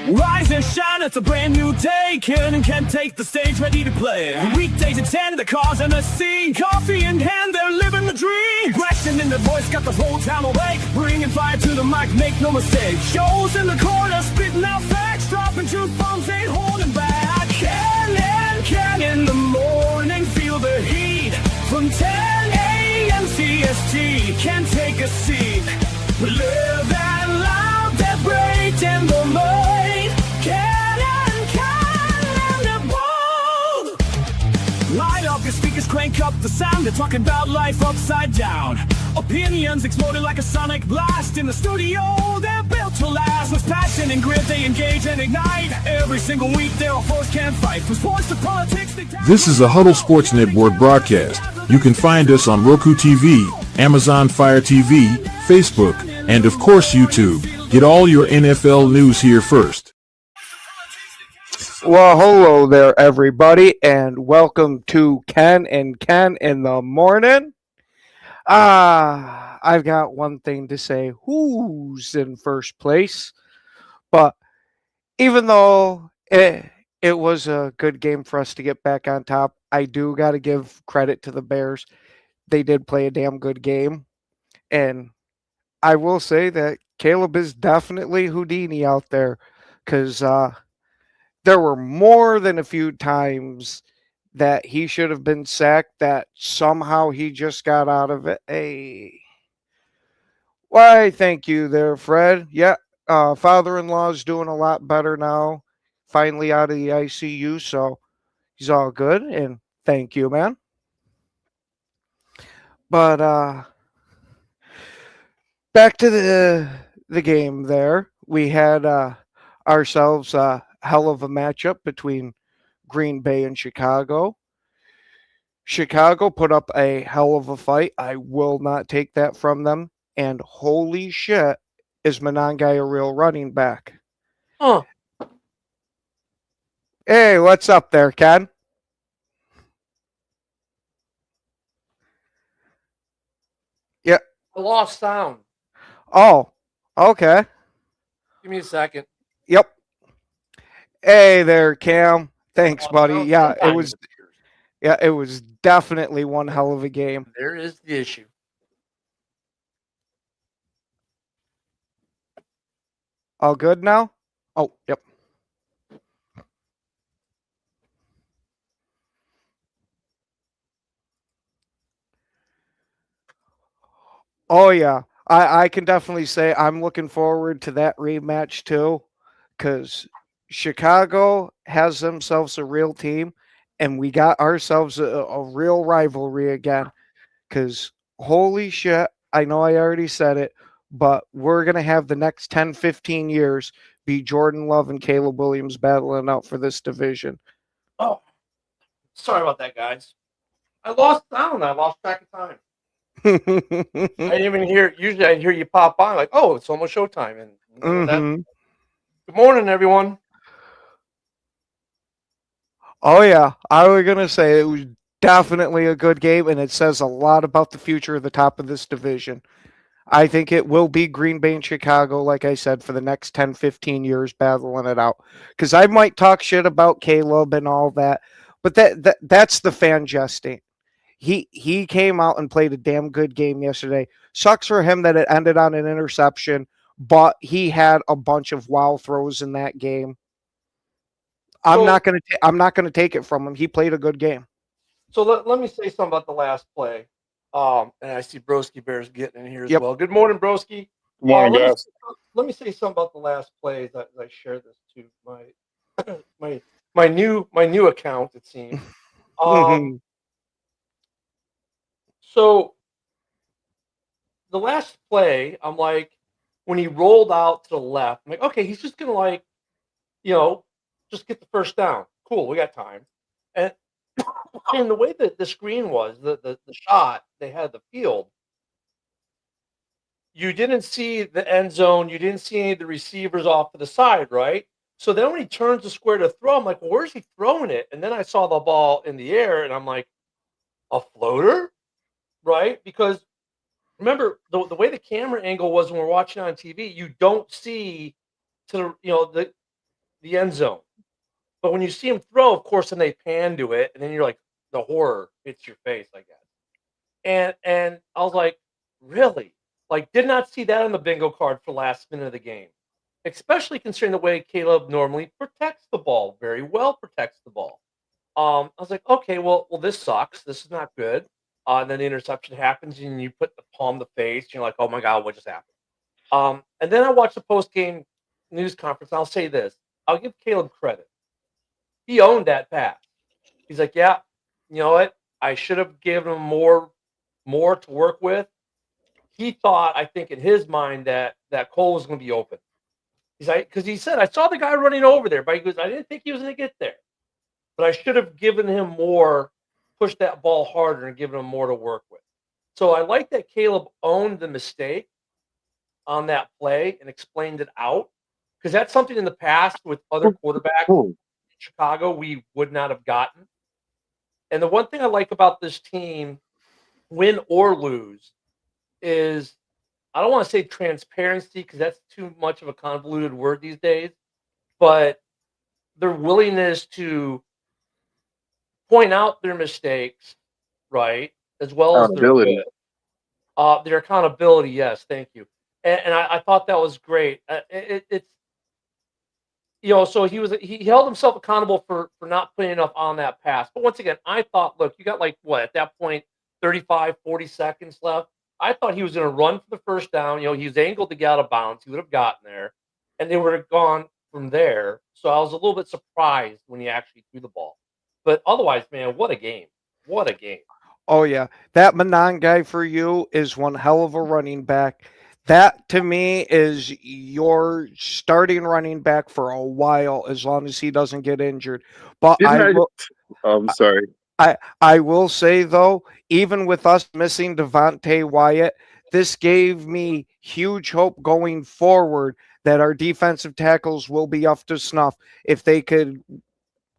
Rise and shine, it's a brand new day. Ken can take the stage, ready to play. Weekdays at 10, the cars and the scene. Coffee in hand, they're living the dream. Aggression in their voice, got the whole town awake. Bringing fire to the mic, make no mistake. Shows in the corner, spitting out facts. Dropping truth bombs, ain't holding back. Ken in the morning, feel the heat. From 10 a.m. CST, can take a seat. Live and loud, that break in the mind. Light up your speakers, crank up the sound. They're talking about life upside down. Opinions exploding like a sonic blast. In the studio, they're built to last. With passion and grit, they engage and ignite. Every single week, they're a force can't fight. From sports to politics. This is a Huddle Sports Network broadcast. You can find us on Roku TV, Amazon Fire TV, Facebook, and of course YouTube. Get all your NFL news here first. Well, hello there, everybody, and welcome to Ken and Ken in the morning. I've got one thing to say. Who's in first place? But even though it was a good game for us to get back on top, I do got to give credit to the Bears. They did play a damn good game. And I will say that Caleb is definitely Houdini out there, because there were more than a few times that he should have been sacked that somehow he just got out of it. Hey. Why, thank you there, Fred. Yeah, father-in-law's doing a lot better now. Finally out of the ICU, so he's all good, and thank you, man. But back to the game there. We had ourselves hell of a matchup between Green Bay and Chicago. Chicago put up a hell of a fight. I will not take that from them. And holy shit, is Monangai a real running back? Huh. Hey, what's up there, Ken? Yeah. I lost sound. Oh, okay. Give me a second. Yep. Hey there, Cam. Thanks, buddy. Yeah, it was definitely one hell of a game. There is the issue. All good now? Oh, yep. Oh, yeah. I can definitely say I'm looking forward to that rematch, too, because Chicago has themselves a real team, and we got ourselves a real rivalry again. Because holy shit, I know I already said it, but we're going to have the next 10, 15 years be Jordan Love and Caleb Williams battling out for this division. Oh, sorry about that, guys. I lost sound. I lost track of time. I didn't even hear. Usually I hear you pop on like, oh, it's almost showtime. And good morning, everyone. Oh, yeah. I was going to say it was definitely a good game, and it says a lot about the future of the top of this division. I think it will be Green Bay and Chicago, like I said, for the next 10, 15 years battling it out. Because I might talk shit about Caleb and all that, but that's the fan jesting. He came out and played a damn good game yesterday. Sucks for him that it ended on an interception, but he had a bunch of wow throws in that game. I'm not gonna take it from him. He played a good game. So let me say something about the last play. And I see Broski Bears getting in here as Yep. well. Good morning, Broski. Good morning, guys. Let me say something about the last play as I share this to my new account. It seems. So the last play, I'm like, when he rolled out to the left, I'm like, okay, he's just gonna just get the first down. Cool, we got time. And the way that the screen was, the shot they had the field, you didn't see the end zone, you didn't see any of the receivers off to the side, right? So then when he turns the square to throw, I'm like, well, where's he throwing it? And then I saw the ball in the air, and I'm like, a floater? Right? Because remember, the way the camera angle was when we're watching on TV, you don't see to the the end zone. But when you see him throw, of course, then they pan to it, and then you're like, the horror hits your face, I guess. And I was like, really? Like, did not see that on the bingo card for last minute of the game. Especially considering the way Caleb normally protects the ball, very well protects the ball. I was like, okay, well, this sucks. This is not good. And then the interception happens, and you put the palm to the face. And you're like, oh my god, what just happened? And then I watched the post game news conference. And I'll say this: I'll give Caleb credit. He owned that pass. He's like, yeah, you know what? I should have given him more to work with. He thought, I think, in his mind that Cole was going to be open. He's like, because he said, I saw the guy running over there, but he goes, I didn't think he was going to get there. But I should have given him more, pushed that ball harder, and given him more to work with. So I like that Caleb owned the mistake on that play and explained it out, because that's something in the past with other quarterbacks in Chicago we would not have gotten. And the one thing I like about this team, win or lose, is I don't want to say transparency because that's too much of a convoluted word these days, but their willingness to point out their mistakes, right, as well as their accountability. Yes, thank you. And I thought that was great. It's so he held himself accountable for not putting enough on that pass. But once again, I thought, look, you got like what at that point, 35, 40 seconds left. I thought he was going to run for the first down. He was angled to get out of bounds. He would have gotten there, and they would have gone from there. So I was a little bit surprised when he actually threw the ball. But otherwise, man, what a game. What a game. Oh, yeah. That Manon guy for you is one hell of a running back. That, to me, is your starting running back for a while, as long as he doesn't get injured. But I'm sorry. I will say, though, even with us missing Devontae Wyatt, this gave me huge hope going forward that our defensive tackles will be up to snuff if they could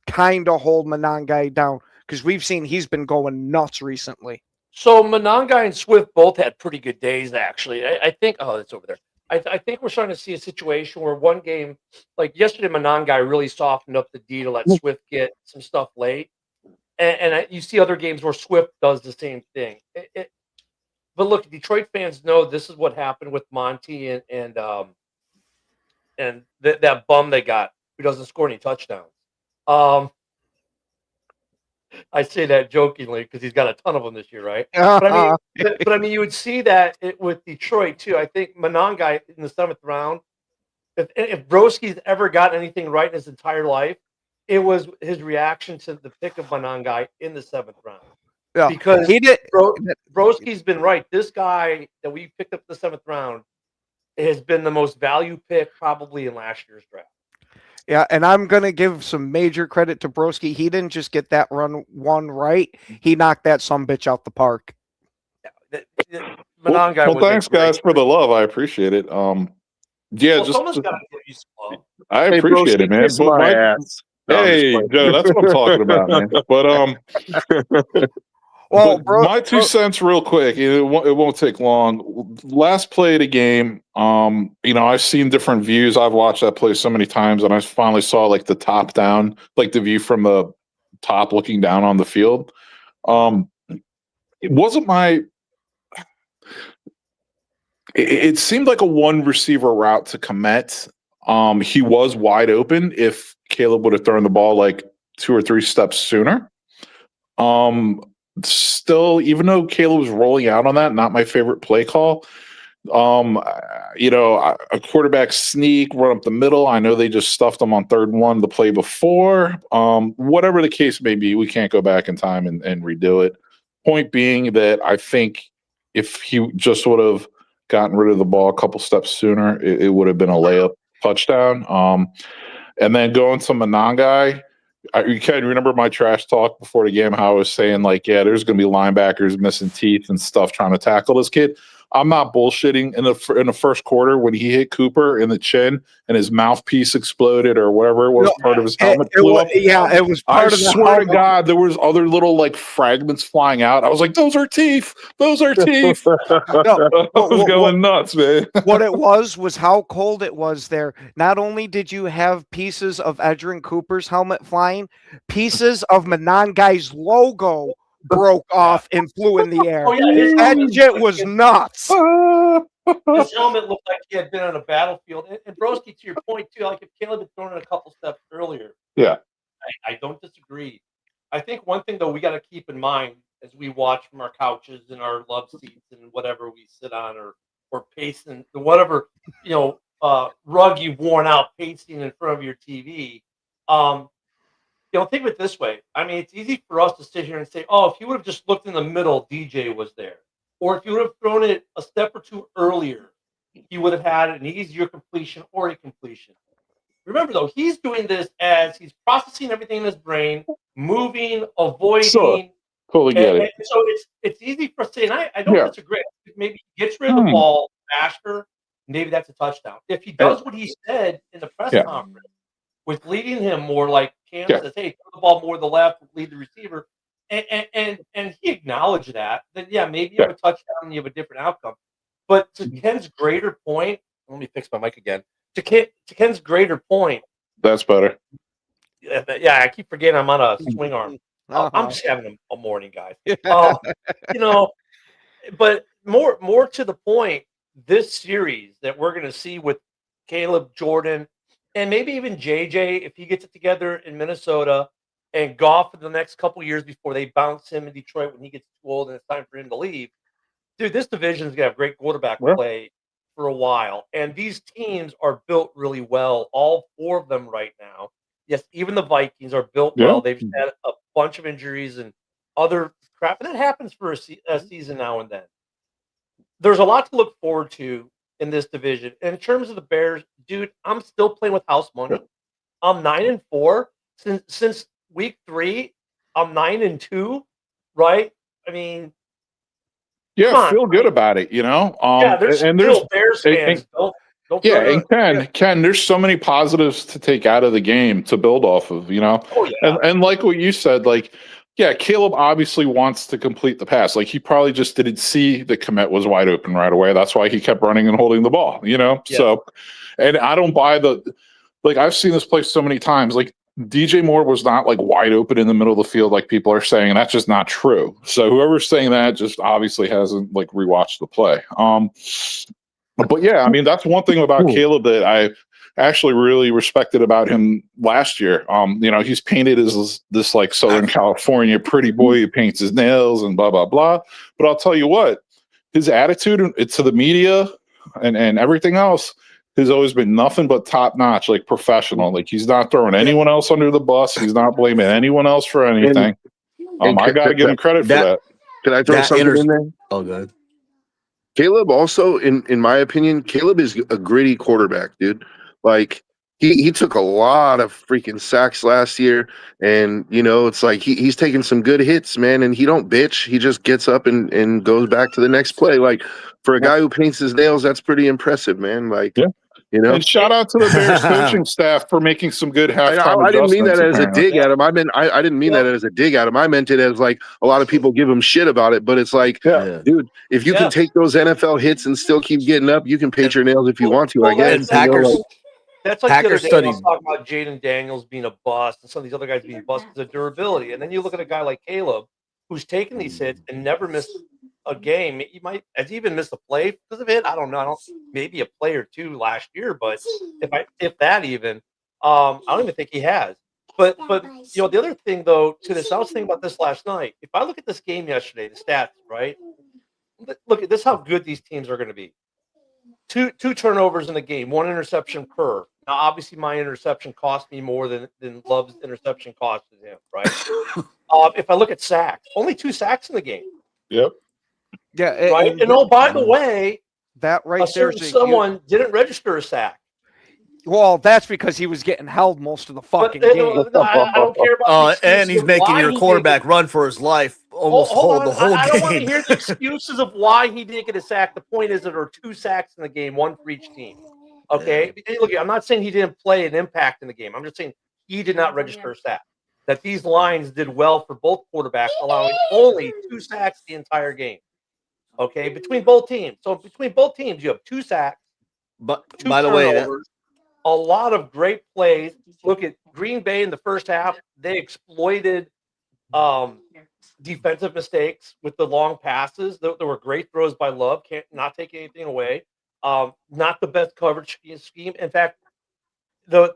kind of hold Monangai down, because we've seen he's been going nuts recently. So Monangai and Swift both had pretty good days, actually. I think, it's over there. I think we're starting to see a situation where one game, like yesterday, Monangai really softened up the D to let Swift get some stuff late. And you see other games where Swift does the same thing. But look, Detroit fans know this is what happened with Monty and that bum they got who doesn't score any touchdowns. I say that jokingly because he's got a ton of them this year, right? But I mean, you would see that with Detroit too. I think Monangai in the 7th round. If Broski's ever gotten anything right in his entire life, it was his reaction to the pick of Monangai in the 7th round. Yeah, because he did. Broski's been right. This guy that we picked up the 7th round has been the most value pick probably in last year's draft. Yeah, and I'm going to give some major credit to Broski. He didn't just get that one right. He knocked that sumbitch out the park. Monangai well, thanks, guys, for the love. I appreciate it. Someone's got to give you some love. I appreciate it, man. But my ass. Hey, Joe, that's what I'm talking about, man. But well, bro, my 2 cents, real quick. It won't take long. Last play of the game. I've seen different views. I've watched that play so many times, and I finally saw like the top down, like the view from the top looking down on the field. It wasn't my. It seemed like a one receiver route to Kmet. He was wide open if Caleb would have thrown the ball like 2 or 3 steps sooner. Still, even though Caleb was rolling out on that, not my favorite play call. A quarterback sneak, run up the middle. I know they just stuffed him on 3rd and 1 the play before. Whatever the case may be, we can't go back in time and redo it. Point being that I think if he just would have gotten rid of the ball a couple steps sooner, it would have been a layup touchdown. And then going to Monangai, you can remember my trash talk before the game, how I was saying, like, yeah, there's going to be linebackers missing teeth and stuff trying to tackle this kid. I'm not bullshitting. In the first quarter, when he hit Cooper in the chin and his mouthpiece exploded or whatever it was, part of his helmet flew up. Yeah, it was I part of the swear to helmet. God, there was other little like fragments flying out. I was like, "Those are teeth! Those are teeth!" No, I was going nuts, man. what it was how cold it was there. Not only did you have pieces of Edgerrin Cooper's helmet flying, pieces of Monongai's logo broke off and flew in the air. Oh yeah, his That helmet shit looked like was he had- nuts. his helmet looked like he had been on a battlefield. And Broski, to your point too, like if Caleb had thrown it a couple steps earlier, Yeah. I don't disagree. I think one thing though we got to keep in mind as we watch from our couches and our love seats and whatever we sit on or pacing whatever rug you've worn out pacing in front of your TV. Think of it this way. I mean, it's easy for us to sit here and say, "Oh, if you would have just looked in the middle, DJ was there," or if you would have thrown it a step or two earlier, he would have had an easier completion or a completion. Remember, though, he's doing this as he's processing everything in his brain, moving, avoiding. Sure. Totally get it. And so it's easy for us to say, and I don't Yeah. disagree. Maybe he gets rid of the ball faster, maybe that's a touchdown. If he does what he said in the press conference, with leading him more like Cam says, "Hey, throw the ball more to the left, lead the receiver," and he acknowledged that, then maybe you have a touchdown and you have a different outcome. But to Ken's greater point, let me fix my mic again. To Ken's greater point, That's better. yeah, I keep forgetting I'm on a swing arm. I'm just having a morning, guys. But more to the point, this series that we're going to see with Caleb, Jordan, and maybe even JJ, if he gets it together in Minnesota, and Goff for the next couple years before they bounce him in Detroit when he gets too old and it's time for him to leave. Dude, this division is going to have great quarterback play for a while. And these teams are built really well, all four of them right now. Yes, even the Vikings are built well. They've had a bunch of injuries and other crap, and that happens for a season now and then. There's a lot to look forward to in this division. And in terms of the Bears, dude, I'm still playing with house money. I'm 9-4 since week 3. I'm 9-2, right? I mean, feel good about it, there's Bears fans. And Ken, there's so many positives to take out of the game to build off of, Oh, yeah. and like what you said, Caleb obviously wants to complete the pass. Like he probably just didn't see the commit was wide open right away. That's why he kept running and holding the ball, So, and I don't buy I've seen this play so many times. Like DJ Moore was not wide open in the middle of the field like people are saying, and that's just not true. So whoever's saying that just obviously hasn't rewatched the play. But yeah, I mean that's one thing about Caleb that I actually really respected about him last year. He's painted as this Southern California pretty boy who paints his nails and blah blah blah. But I'll tell you what, his attitude to the media and everything else has always been nothing but top notch, professional. He's not throwing anyone else under the bus. He's not blaming anyone else for anything. I got to give him credit for that. Can I throw something in there? Oh, good. Caleb also, in my opinion, Caleb is a gritty quarterback, dude. He took a lot of freaking sacks last year, and it's he's taking some good hits, man, and he don't bitch. He just gets up and goes back to the next play. For a guy who paints his nails, that's pretty impressive, man. And shout out to the Bears coaching staff for making some good halftime. I didn't mean that as a dig at him. I didn't mean that as a dig at him. I meant it as a lot of people give him shit about it, but it's dude, if you can take those NFL hits and still keep getting up, you can paint your nails if you want to. I guess. That's like the other day I was talking about Jaden Daniels being a bust and some of these other guys being busts because of durability. And then you look at a guy like Caleb who's taken these hits and never missed a game. Has he even missed a play because of it? I don't know. Maybe a play or two last year, but if that even, I don't even think he has. But the other thing though to this, I was thinking about this last night. If I look at this game yesterday, the stats, right? Look at this, how good these teams are going to be. Two turnovers in the game, 1 interception per. Now, obviously, my interception cost me more than Love's interception costed him, right? If I look at sacks, only 2 sacks in the game. Yep. Yeah. Right. And by the way, that right there, someone didn't register a sack. Well, that's because he was getting held most of the fucking game. I don't care about and he's making your quarterback run for his life almost hold the on. whole I don't want to game. hear the excuses of why he didn't get a sack. The point is that there are 2 sacks in the game, 1 for each team. Okay, and look, I'm not saying he didn't play an impact in the game. I'm just saying he did not register a sack. That these lines did well for both quarterbacks, allowing only 2 sacks the entire game. Okay, between both teams. So between both teams, you have 2 sacks, But 2 by the way, turnovers, a lot of great plays. Look at Green Bay in the first half; they exploited defensive mistakes with the long passes. There were great throws by Love, can't not taking anything away. Not the best coverage scheme. In fact,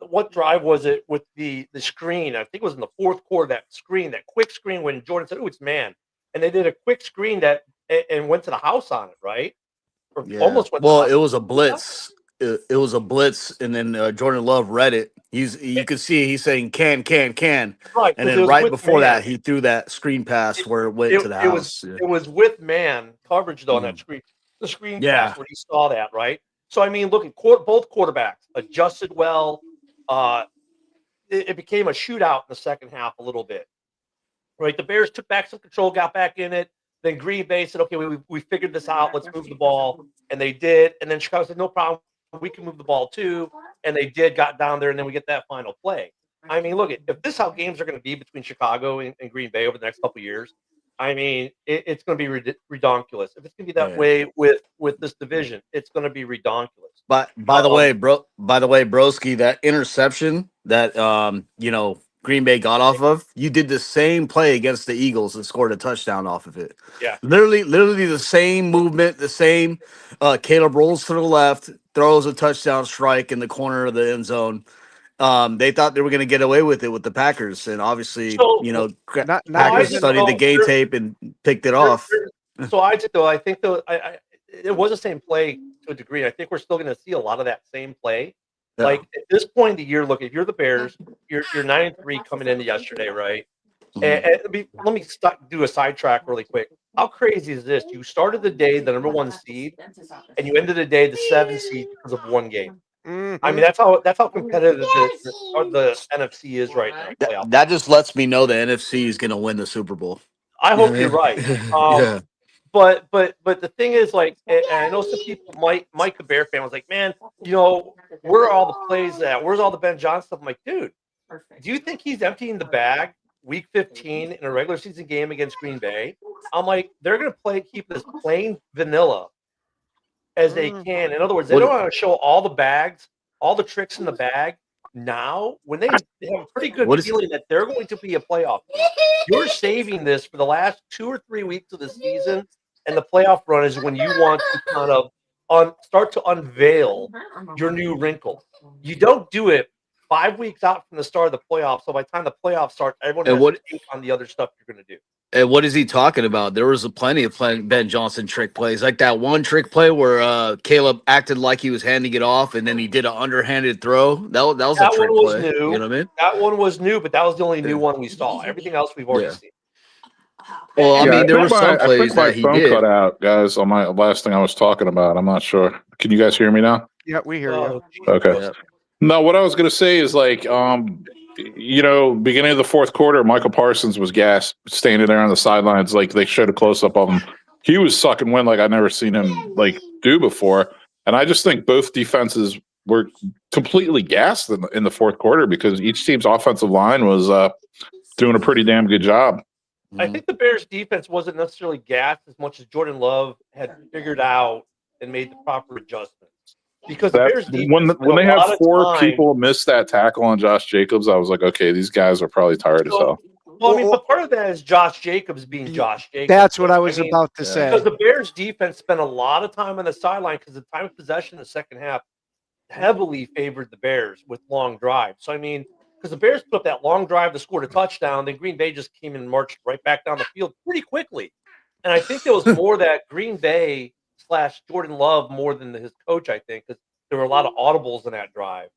what drive was it with the screen? I think it was in the fourth quarter. That screen, that quick screen, when Jordan said, "Oh, it's man," and they did a quick screen that and went to the house on it, right? Or yeah. almost went. Well, to the it house. was a blitz. It was a blitz, and then Jordan Love read it. You could see he's saying can, Right, and 'cause it then was right with before man. that he threw that screen pass where it went to the house. It was with man coverage though on that screen. The screen Yeah. pass where he saw that, right? So I mean, look at both quarterbacks adjusted well. It became a shootout in the second half a little bit. Right, the Bears took back some control, got back in it. Then Green Bay said, "Okay, we figured this out. Let's move the ball," and they did. And then Chicago said, "No problem, we can move the ball too," and they did. Got down there, and then we get that final play. I mean, look, if this is how games are going to be between Chicago and Green Bay over the next couple of years, I mean, it's going to be redonkulous. If it's going to be that way with this division, it's going to be redonkulous. But by the way, Broski, that interception that Green Bay got off of, you did the same play against the Eagles and scored a touchdown off of it. Yeah. Literally the same movement, the same Caleb rolls to the left, throws a touchdown strike in the corner of the end zone. They thought they were going to get away with it with the Packers, and obviously, Packers studied the game tape and picked it off. So I think it was the same play to a degree. I think we're still going to see a lot of that same play. Yeah. Like at this point in the year, look, if you're the Bears, you're 9-3 coming into yesterday, right? And let me do a sidetrack really quick. How crazy is this? You started the day the number 1 seed, and you ended the day the 7th seed because of 1 game. I mean, that's how competitive the NFC is right now. That just lets me know the NFC is going to win the Super Bowl. I hope you're right. Yeah. But the thing is, like, and I know some people, Mike the Bear fan was like, man, where are all the plays at? Where's all the Ben Johnson stuff? I'm like, dude, do you think he's emptying the bag week 15 in a regular season game against Green Bay? I'm like, they're going to keep this plain vanilla as they can. In other words, they don't want to show all the bags, all the tricks in the bag now when they have a pretty good feeling that they're going to be a playoff team. You're saving this for the last 2 or 3 weeks of the season, and the playoff run is when you want to kind of start to unveil your new wrinkle. You don't do it 5 weeks out from the start of the playoffs. So by the time the playoffs start, everyone has to think on the other stuff you're going to do. And what is he talking about? There was plenty of Ben Johnson trick plays, like that one trick play where Caleb acted like he was handing it off, and then he did an underhanded throw. That was a trick play. New. You know what I mean? That one was new, but that was the only new one we saw. Everything else we've already seen. Well, I mean, there were some plays my that he phone did. cut out, guys. On my last thing I was talking about, I'm not sure. Can you guys hear me now? Yeah, we hear you. Okay. Yeah. No, what I was going to say is like, beginning of the fourth quarter, Michael Parsons was gassed, standing there on the sidelines. Like they showed a close up of him. He was sucking wind like I'd never seen him like do before. And I just think both defenses were completely gassed in the fourth quarter because each team's offensive line was doing a pretty damn good job. I think the Bears defense wasn't necessarily gassed as much as Jordan Love had figured out and made the proper adjustments. Because the Bears defense, when they have 4 people miss that tackle on Josh Jacobs, I was like, okay, these guys are probably tired as hell. Well, I mean, but part of that is Josh Jacobs being Josh Jacobs. That's what I was about to say. Because the Bears defense spent a lot of time on the sideline because the time of possession in the second half heavily favored the Bears with long drives. So, I mean, because the Bears put up that long drive to score a touchdown, then Green Bay just came in and marched right back down the field pretty quickly. And I think there was more that Green Bay / Jordan Love more than his coach, I think, because there were a lot of audibles in that drive,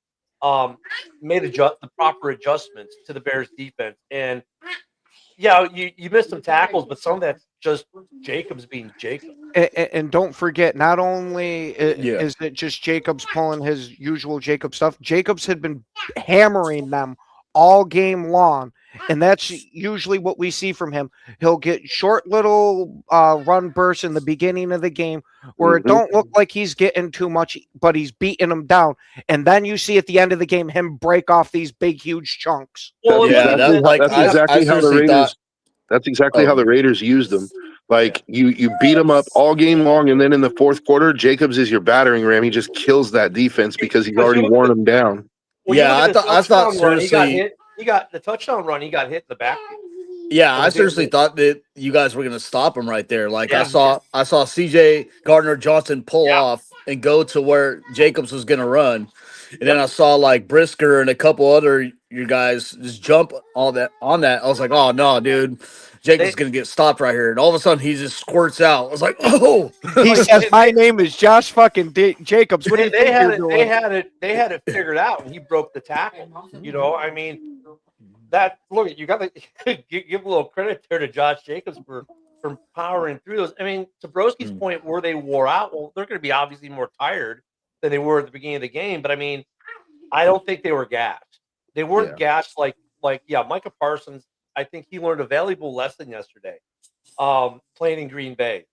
made the proper adjustments to the Bears defense. And, yeah, you missed some tackles, but some of that's just Jacobs being Jacobs. And don't forget, not only is it just Jacobs pulling his usual Jacob stuff, Jacobs had been hammering them all game long. And that's usually what we see from him. He'll get short little run bursts in the beginning of the game where it don't look like he's getting too much, but he's beating them down. And then you see at the end of the game him break off these big, huge chunks. Well, That's Yeah, exactly, that- like, that's I- exactly I how the seriously Raiders. thought- That's exactly how Oh. the Raiders used them. Like you beat them up all game long, and then in the fourth quarter, Jacobs is your battering ram. He just kills that defense because he's already worn them down. When you Yeah, look at the I thought touchdown run, he got seriously- hit. He got the touchdown run. He got hit in the back. Yeah, It I was seriously good. thought that you guys were gonna stop him right there. Like Yeah. I saw CJ Gardner Johnson pull Yeah. off and go to where Jacobs was gonna run. And then I saw like Brisker and a couple other you guys just jump on that. I was like, oh no, dude. Jacobs gonna get stopped right here. And all of a sudden he just squirts out. I was like, oh, He says, "My name is Josh fucking Jacobs." What do you They think had you're it. doing? They had it figured out, and he broke the tackle. You know, I mean, that look. You got to give a little credit there to Josh Jacobs for powering through those. I mean, to Broski's point, where they wore out, well, they're going to be obviously more tired than they were at the beginning of the game. But I mean, I don't think they were gassed. They weren't gassed like Micah Parsons. I think he learned a valuable lesson yesterday, playing in Green Bay,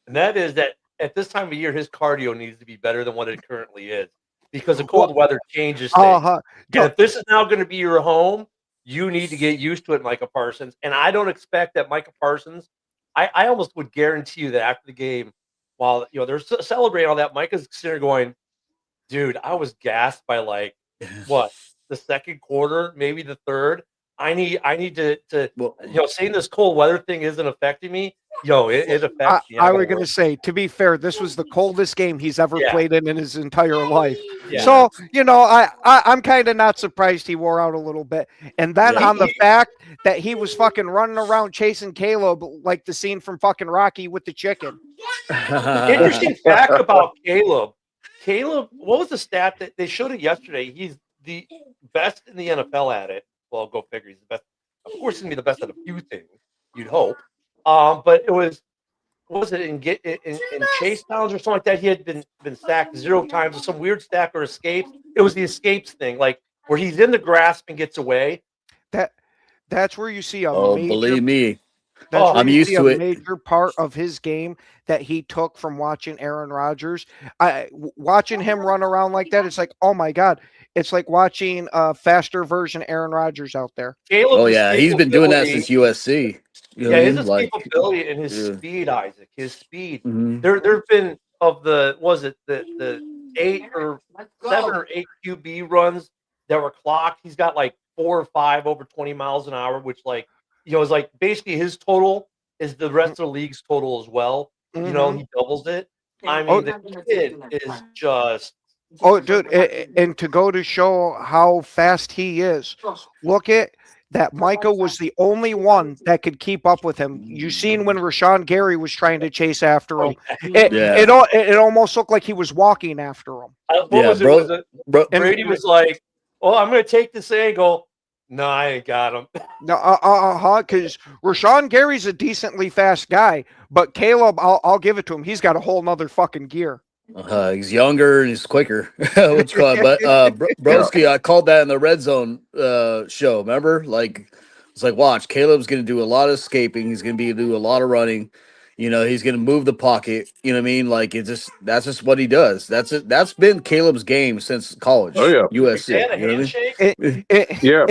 and that is that at this time of year, his cardio needs to be better than what it currently is because the cold weather changes things. Uh-huh. And if this is now going to be your home, you need to get used to it, Micah Parsons. And I don't expect that Micah Parsons. I almost would guarantee you that after the game, while they're celebrating all that, Micah's sitting there going, "Dude, I was gassed by like what the second quarter, maybe the third. I need to saying this cold weather thing isn't affecting me. It affects me." I was going to say, to be fair, this was the coldest game he's ever played in his entire life. Yeah. So, I'm kind of not surprised he wore out a little bit. And then on the fact that he was fucking running around chasing Caleb like the scene from fucking Rocky with the chicken. Interesting fact about Caleb. Caleb, what was the stat that they showed it yesterday? He's the best in the NFL at it. Well, go figure. He's the best. Of course, he's gonna be the best at a few things. You'd hope. But it was it in chase downs or something like that? He had been sacked 0 times with some weird stack or escapes. It was the escapes thing, like where he's in the grasp and gets away. That's where you see a oh, believe me. That's where I'm you used see to a it. major part of his game that he took from watching Aaron Rodgers. Watching him run around like that, it's like, oh my God. It's like watching a faster version Aaron Rodgers out there. Caleb's Oh yeah, he's been doing that since USC. You know what I his mean? Like, escapability and his speed, Isaac. His speed. mhm. There've been of the 8 or 7 or 8 QB runs that were clocked. He's got like 4 or 5 over 20 miles an hour, which is like basically his total is the rest of the league's total as well. He doubles it. I mean, the kid is just. Oh, dude, and to go to show how fast he is, look at that. Micah was the only one that could keep up with him. You seen when Rashawn Gary was trying to chase after him. It almost looked like he was walking after him. Brady was like, "Oh, I'm going to take this angle." No, I ain't got him. No, because Rashawn Gary's a decently fast guy, but Caleb, I'll give it to him. He's got a whole nother fucking gear. He's younger and he's quicker. But Broski, I called that in the Red Zone show. Remember? Like, it's like, watch, Caleb's going to do a lot of escaping. He's going to do a lot of running. He's going to move the pocket. You know what I mean? Like, that's just what he does. That's it. That's been Caleb's game since college. Oh, yeah. USC. And a You know what I mean? handshake. Yeah.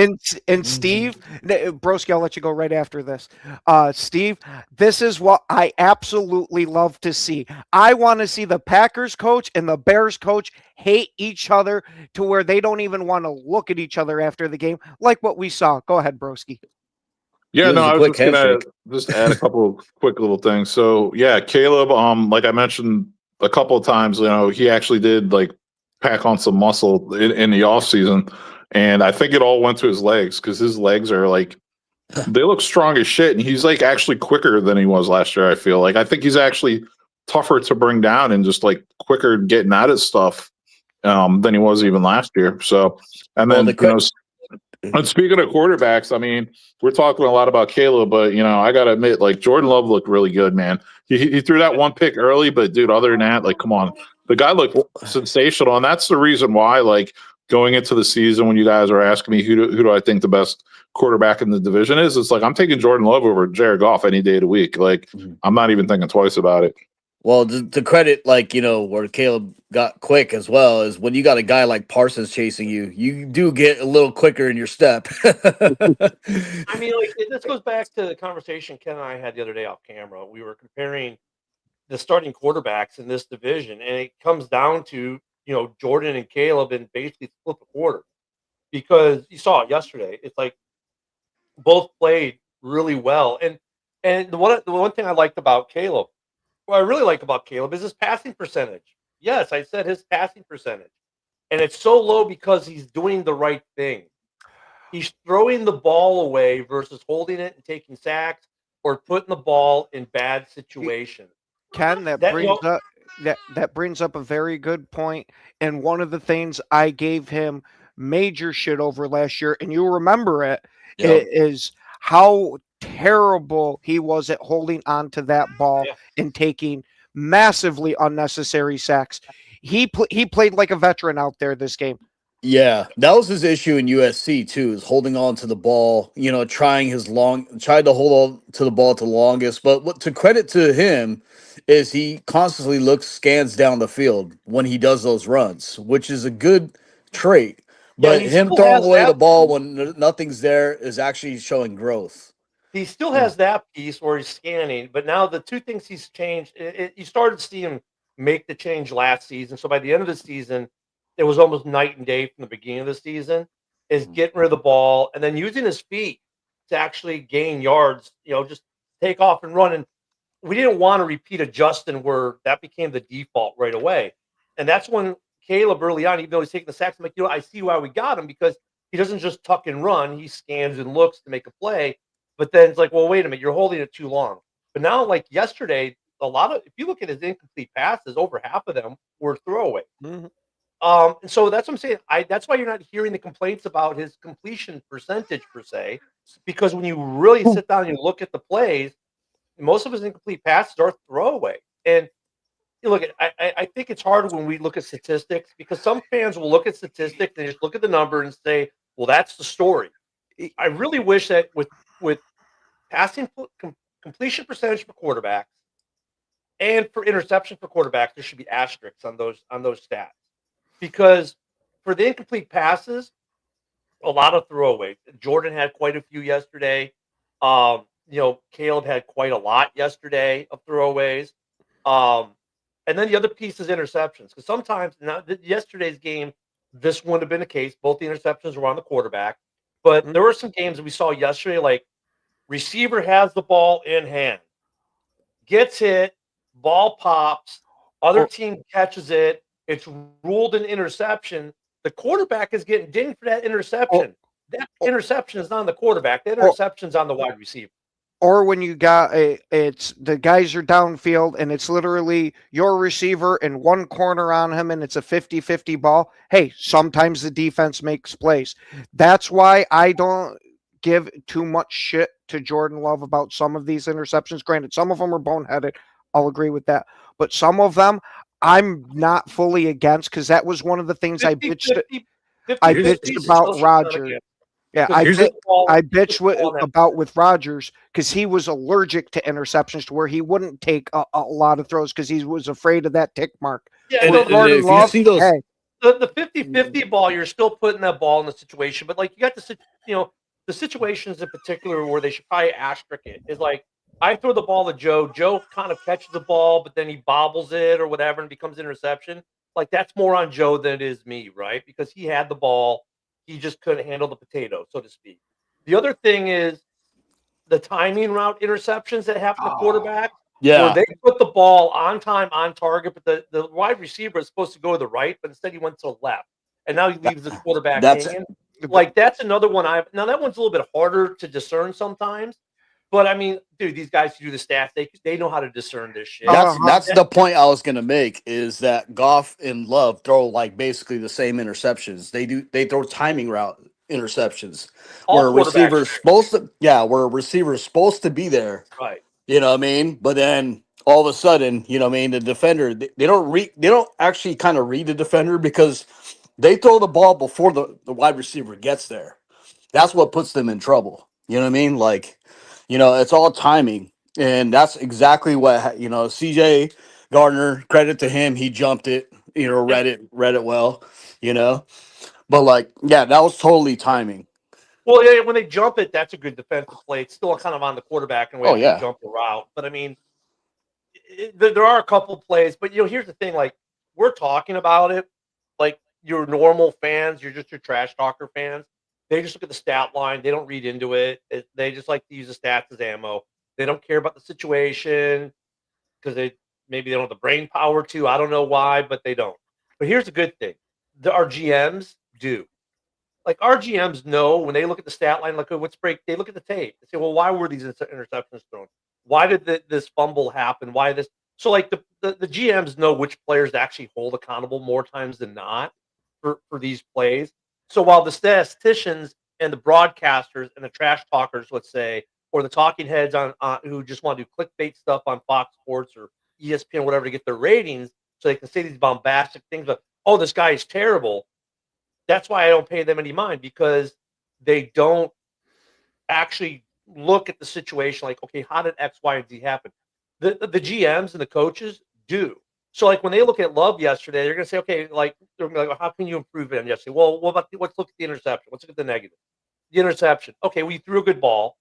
And Steve, Broski, I'll let you go right after this. Steve, this is what I absolutely love to see. I want to see the Packers coach and the Bears coach hate each other to where they don't even want to look at each other after the game, like what we saw. Go ahead, Broski. Yeah, It was no, a I was quick just gonna handshake. just add a couple of quick little things. So yeah, Caleb, like I mentioned a couple of times, he actually did like pack on some muscle in the off season, and I think it all went to his legs because his legs are like they look strong as shit, and he's like actually quicker than he was last year. I think he's actually tougher to bring down and just like quicker getting at his stuff than he was even last year. So, and then and speaking of quarterbacks, I mean, we're talking a lot about Caleb, but I gotta admit, like Jordan Love looked really good, man. He threw that one pick early, but dude, other than that, like, come on, the guy looked sensational, and that's the reason why, like, going into the season when you guys are asking me who do I think the best quarterback in the division is, it's like I'm taking Jordan Love over Jared Goff any day of the week. Like I'm not even thinking twice about it. Well, the credit, like, where Caleb got quick as well is when you got a guy like Parsons chasing you, you do get a little quicker in your step. I mean, like this goes back to the conversation Ken and I had the other day off camera. We were comparing the starting quarterbacks in this division, and it comes down to Jordan and Caleb and basically split the quarter, because you saw it yesterday. It's like both played really well, and the one thing I liked about Caleb. What I really like about Caleb is his passing percentage. Yes, I said his passing percentage. And it's so low because he's doing the right thing. He's throwing the ball away versus holding it and taking sacks or putting the ball in bad situations. Ken, that brings up a very good point. And one of the things I gave him major shit over last year, and you'll remember it, is how terrible he was at holding on to that ball and taking massively unnecessary sacks. He played like a veteran out there this game. Yeah, that was his issue in USC too, is holding on to the ball, tried to hold on to the ball to the longest. But what to credit to him is he constantly scans down the field when he does those runs, which is a good trait. But him throwing away the ball when nothing's there is actually showing growth. He still has that piece where he's scanning, but now the two things he's changed, you started to see him make the change last season. So by the end of the season, it was almost night and day from the beginning of the season, is getting rid of the ball and then using his feet to actually gain yards, just take off and run. And we didn't want to repeat a Justin where that became the default right away. And that's when Caleb early on, even though he's taking the sacks, I'm like, I see why we got him, because he doesn't just tuck and run. He scans and looks to make a play. But then it's like, well, wait a minute, you're holding it too long. But now, like yesterday, if you look at his incomplete passes, over half of them were throwaway. Mm-hmm. And so that's what I'm saying. That's why you're not hearing the complaints about his completion percentage per se, because when you really sit down and you look at the plays, most of his incomplete passes are throwaway. And you look at, I think it's hard when we look at statistics, because some fans will look at statistics and just look at the number and say, well, that's the story. I really wish that with passing completion percentage for quarterbacks and for interception for quarterbacks, there should be asterisks on those stats, because for the incomplete passes, a lot of throwaways. Jordan had quite a few yesterday. Caleb had quite a lot yesterday of throwaways. And then the other piece is interceptions, because sometimes now yesterday's game, this wouldn't have been the case. Both the interceptions were on the quarterback, but there were some games that we saw yesterday, like receiver has the ball in hand, gets hit, ball pops, other team catches it, it's ruled an interception. The quarterback is getting dinged for that interception. That interception is not on the quarterback. That interception is on the wide receiver. Or when you got it's the guys are downfield and it's literally your receiver and one corner on him and it's a 50-50 ball. Hey, sometimes the defense makes plays. That's why I don't give too much shit to Jordan Love about some of these interceptions. Granted, some of them are boneheaded. I'll agree with that. But some of them I'm not fully against, because that was one of the things I bitched about Rodgers. Yeah, I bitched about with Rodgers, because he was allergic to interceptions, to where he wouldn't take a lot of throws because he was afraid of that tick mark. Yeah, Jordan Love, the 50-50 ball, you're still putting that ball in the situation, but like you got the situations in particular where they should probably asterisk it is like, I throw the ball to Joe. Joe kind of catches the ball, but then he bobbles it or whatever and becomes interception. Like, that's more on Joe than it is me, right? Because he had the ball. He just couldn't handle the potato, so to speak. The other thing is the timing route interceptions that happen to quarterback. Yeah. Where they put the ball on time, on target, but the wide receiver is supposed to go to the right, but instead he went to the left. And now he leaves the quarterback hanging. Like, that's another one now that one's a little bit harder to discern sometimes. But I mean, dude, these guys who do the stats, they know how to discern this shit. That's the point I was gonna make, is that Goff and Love throw like basically the same interceptions. They throw timing route interceptions where a receiver's supposed to be there. Right. You know what I mean? But then all of a sudden, the defender, they don't actually kind of read the defender, because They throw the ball before the wide receiver gets there. That's what puts them in trouble. You know what I mean? Like, it's all timing. And that's exactly what, CJ Gardner, credit to him. He jumped it, Yep. read it well, you know? But like, yeah, that was totally timing. Well, yeah, when they jump it, that's a good defensive play. It's still kind of on the quarterback in a way Oh, to yeah. jump the route. But I mean, there are a couple plays. But here's the thing: like we're talking about it, like your normal fans, you're just your trash talker fans. They just look at the stat line. They don't read into it. They just like to use the stats as ammo. They don't care about the situation because maybe they don't have the brain power to. I don't know why, but they don't. But here's the good thing: our GMs do. Like our GMs know when they look at the stat line, like what's break, they look at the tape. They say, well, why were these interceptions thrown? Why did this fumble happen? Why this? So like the GMs know which players to actually hold accountable more times than not for these plays. So while the statisticians and the broadcasters and the trash talkers, let's say, or the talking heads on who just want to do clickbait stuff on Fox Sports or ESPN, whatever, to get their ratings, so they can say these bombastic things, but oh, this guy is terrible. That's why I don't pay them any mind, because they don't actually look at the situation like, okay, how did X, Y, and Z happen? The GMs and the coaches do. So like when they look at Love yesterday, they're gonna say, okay, like they're gonna be like, how can you improve it on yesterday? Well, let's look at the interception. Let's look at the negative. The interception. Okay, we threw a good ball.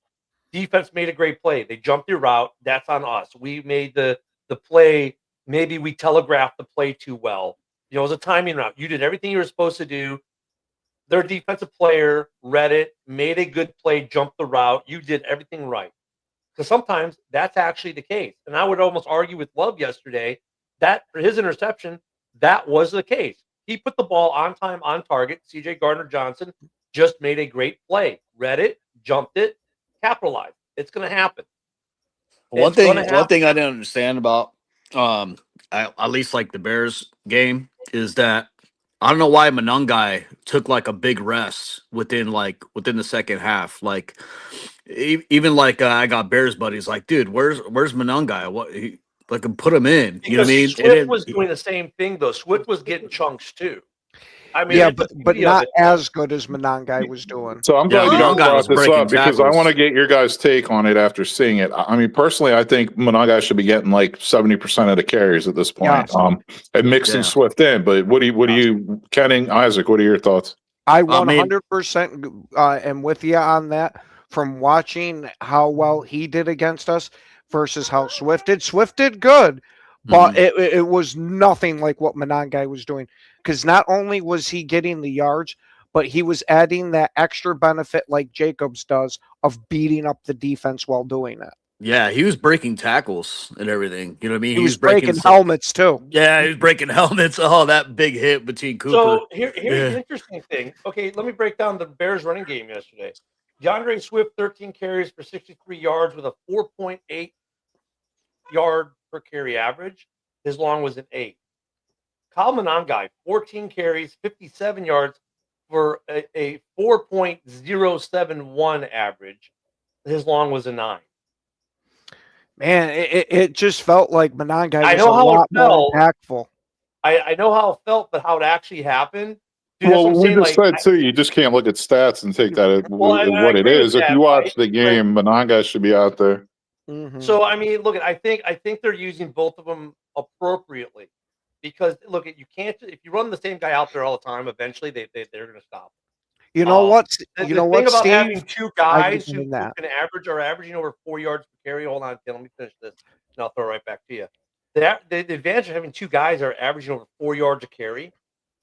Defense made a great play. They jumped their route. That's on us. We made the play. Maybe we telegraphed the play too well. It was a timing route. You did everything you were supposed to do. Their defensive player read it, made a good play, jumped the route. You did everything right. Because sometimes that's actually the case. And I would almost argue with Love yesterday that for his interception, that was the case. He put the ball on time, on target. CJ Gardner-Johnson just made a great play. Read it, jumped it, capitalized. It's going to happen. One thing I didn't understand about at least like the Bears game is that I don't know why Monangai took like a big rest within the second half. Like even like I got Bears buddies like, dude, where's Monangai? What put him in? Because You know what I mean? Swift was doing the same thing though. Swift was getting chunks too. I mean, yeah, but not as good as Monangai was doing. So I'm glad you guys Monangai was brought this breaking up because I tackles. want to get your guys' take on it after seeing it. I mean, personally, I think Monangai should be getting like 70% of the carries at this point, and mixing Swift in. But what do you, Kenning, Isaac? What are your thoughts? I 100% am with you on that. From watching how well he did against us versus how Swift did. Swift did good, but it was nothing like what Monangai was doing. Because not only was he getting the yards, but he was adding that extra benefit like Jacobs does of beating up the defense while doing it. Yeah, he was breaking tackles and everything. You know what I mean? He was breaking helmets too. Yeah, he was breaking helmets. Oh, that big hit between Cooper. So here's the interesting thing. Okay, let me break down the Bears running game yesterday. DeAndre Swift, 13 carries for 63 yards with a 4.8 yard per carry average. His long was an 8. Kyle Monangai, 14 carries, 57 yards for a 4.071 average. His long was a 9. Man, it just felt like Monangai was I know a how lot it felt. more impactful. I know how it felt, but how it actually happened. Dude, Well, we just said too, you just can't look at stats and take that as what it is. If you watch the game, Monangai should be out there. Mm-hmm. So I mean, look, I think they're using both of them appropriately, because look, you can't, if you run the same guy out there all the time, eventually they're going to stop. You know what? The You know thing what, about Steve? having two guys who that. can averaging over 4 yards per carry. Hold on, Tim, let me finish this, and I'll throw it right back to you. The advantage of having two guys that are averaging over 4 yards a carry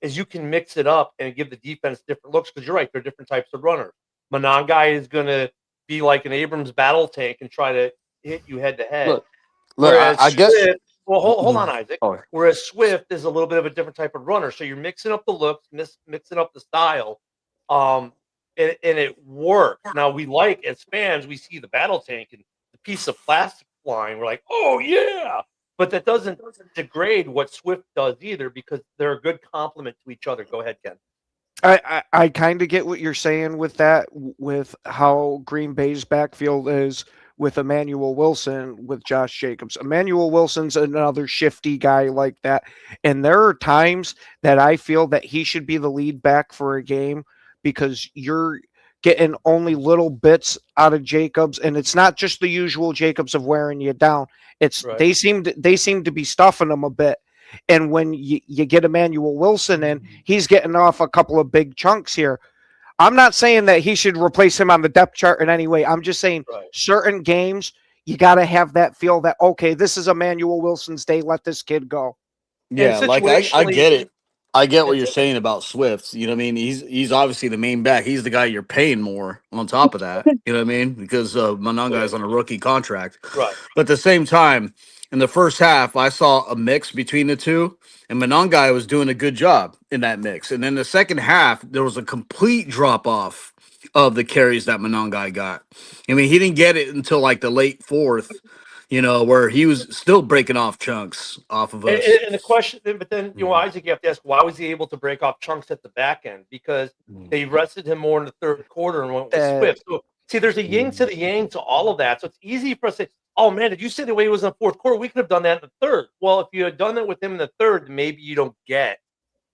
is you can mix it up and give the defense different looks, because you're right, they're different types of runners. Monangai is going to be like an Abrams battle tank and try to hit you head to head. Look, I guess. Well, hold on, Isaac. Oh. Whereas Swift is a little bit of a different type of runner, so you're mixing up the looks, mixing up the style, and it works. Now we like, as fans, we see the battle tank and the piece of plastic flying. We're like, oh yeah, but that doesn't degrade what Swift does either, because they're a good complement to each other. Go ahead, Ken. I kind of get what you're saying with that, with how Green Bay's backfield is with Emmanuel Wilson with Josh Jacobs. Emmanuel Wilson's another shifty guy like that. And there are times that I feel that he should be the lead back for a game because you're getting only little bits out of Jacobs, and it's not just the usual Jacobs of wearing you down. It's Right. they seem to be stuffing him a bit. And when you get Emmanuel Wilson in, he's getting off a couple of big chunks here. I'm not saying that he should replace him on the depth chart in any way. I'm just saying Right. certain games you got to have that feel that okay, this is Emmanuel Wilson's day. Let this kid go. Yeah, And like I get situationally- it. I get what It's- you're saying about Swift. You know what I mean? He's obviously the main back. He's the guy you're paying more on top of that. You know what I mean? Because Monanga is on a rookie contract. Right. But at the same time, in the first half, I saw a mix between the two, and Monangai was doing a good job in that mix. And then the second half, there was a complete drop off of the carries that Monangai got. I mean, he didn't get it until like the late fourth, where he was still breaking off chunks off of us. And the question, but then Isaac, you have to ask, why was he able to break off chunks at the back end? Because they rested him more in the third quarter and went with Swift. So see, there's a yin to the yang to all of that. So it's easy for us to say, oh man, did you say the way he was in the fourth quarter? We could have done that in the third. Well, if you had done that with him in the third, maybe you don't get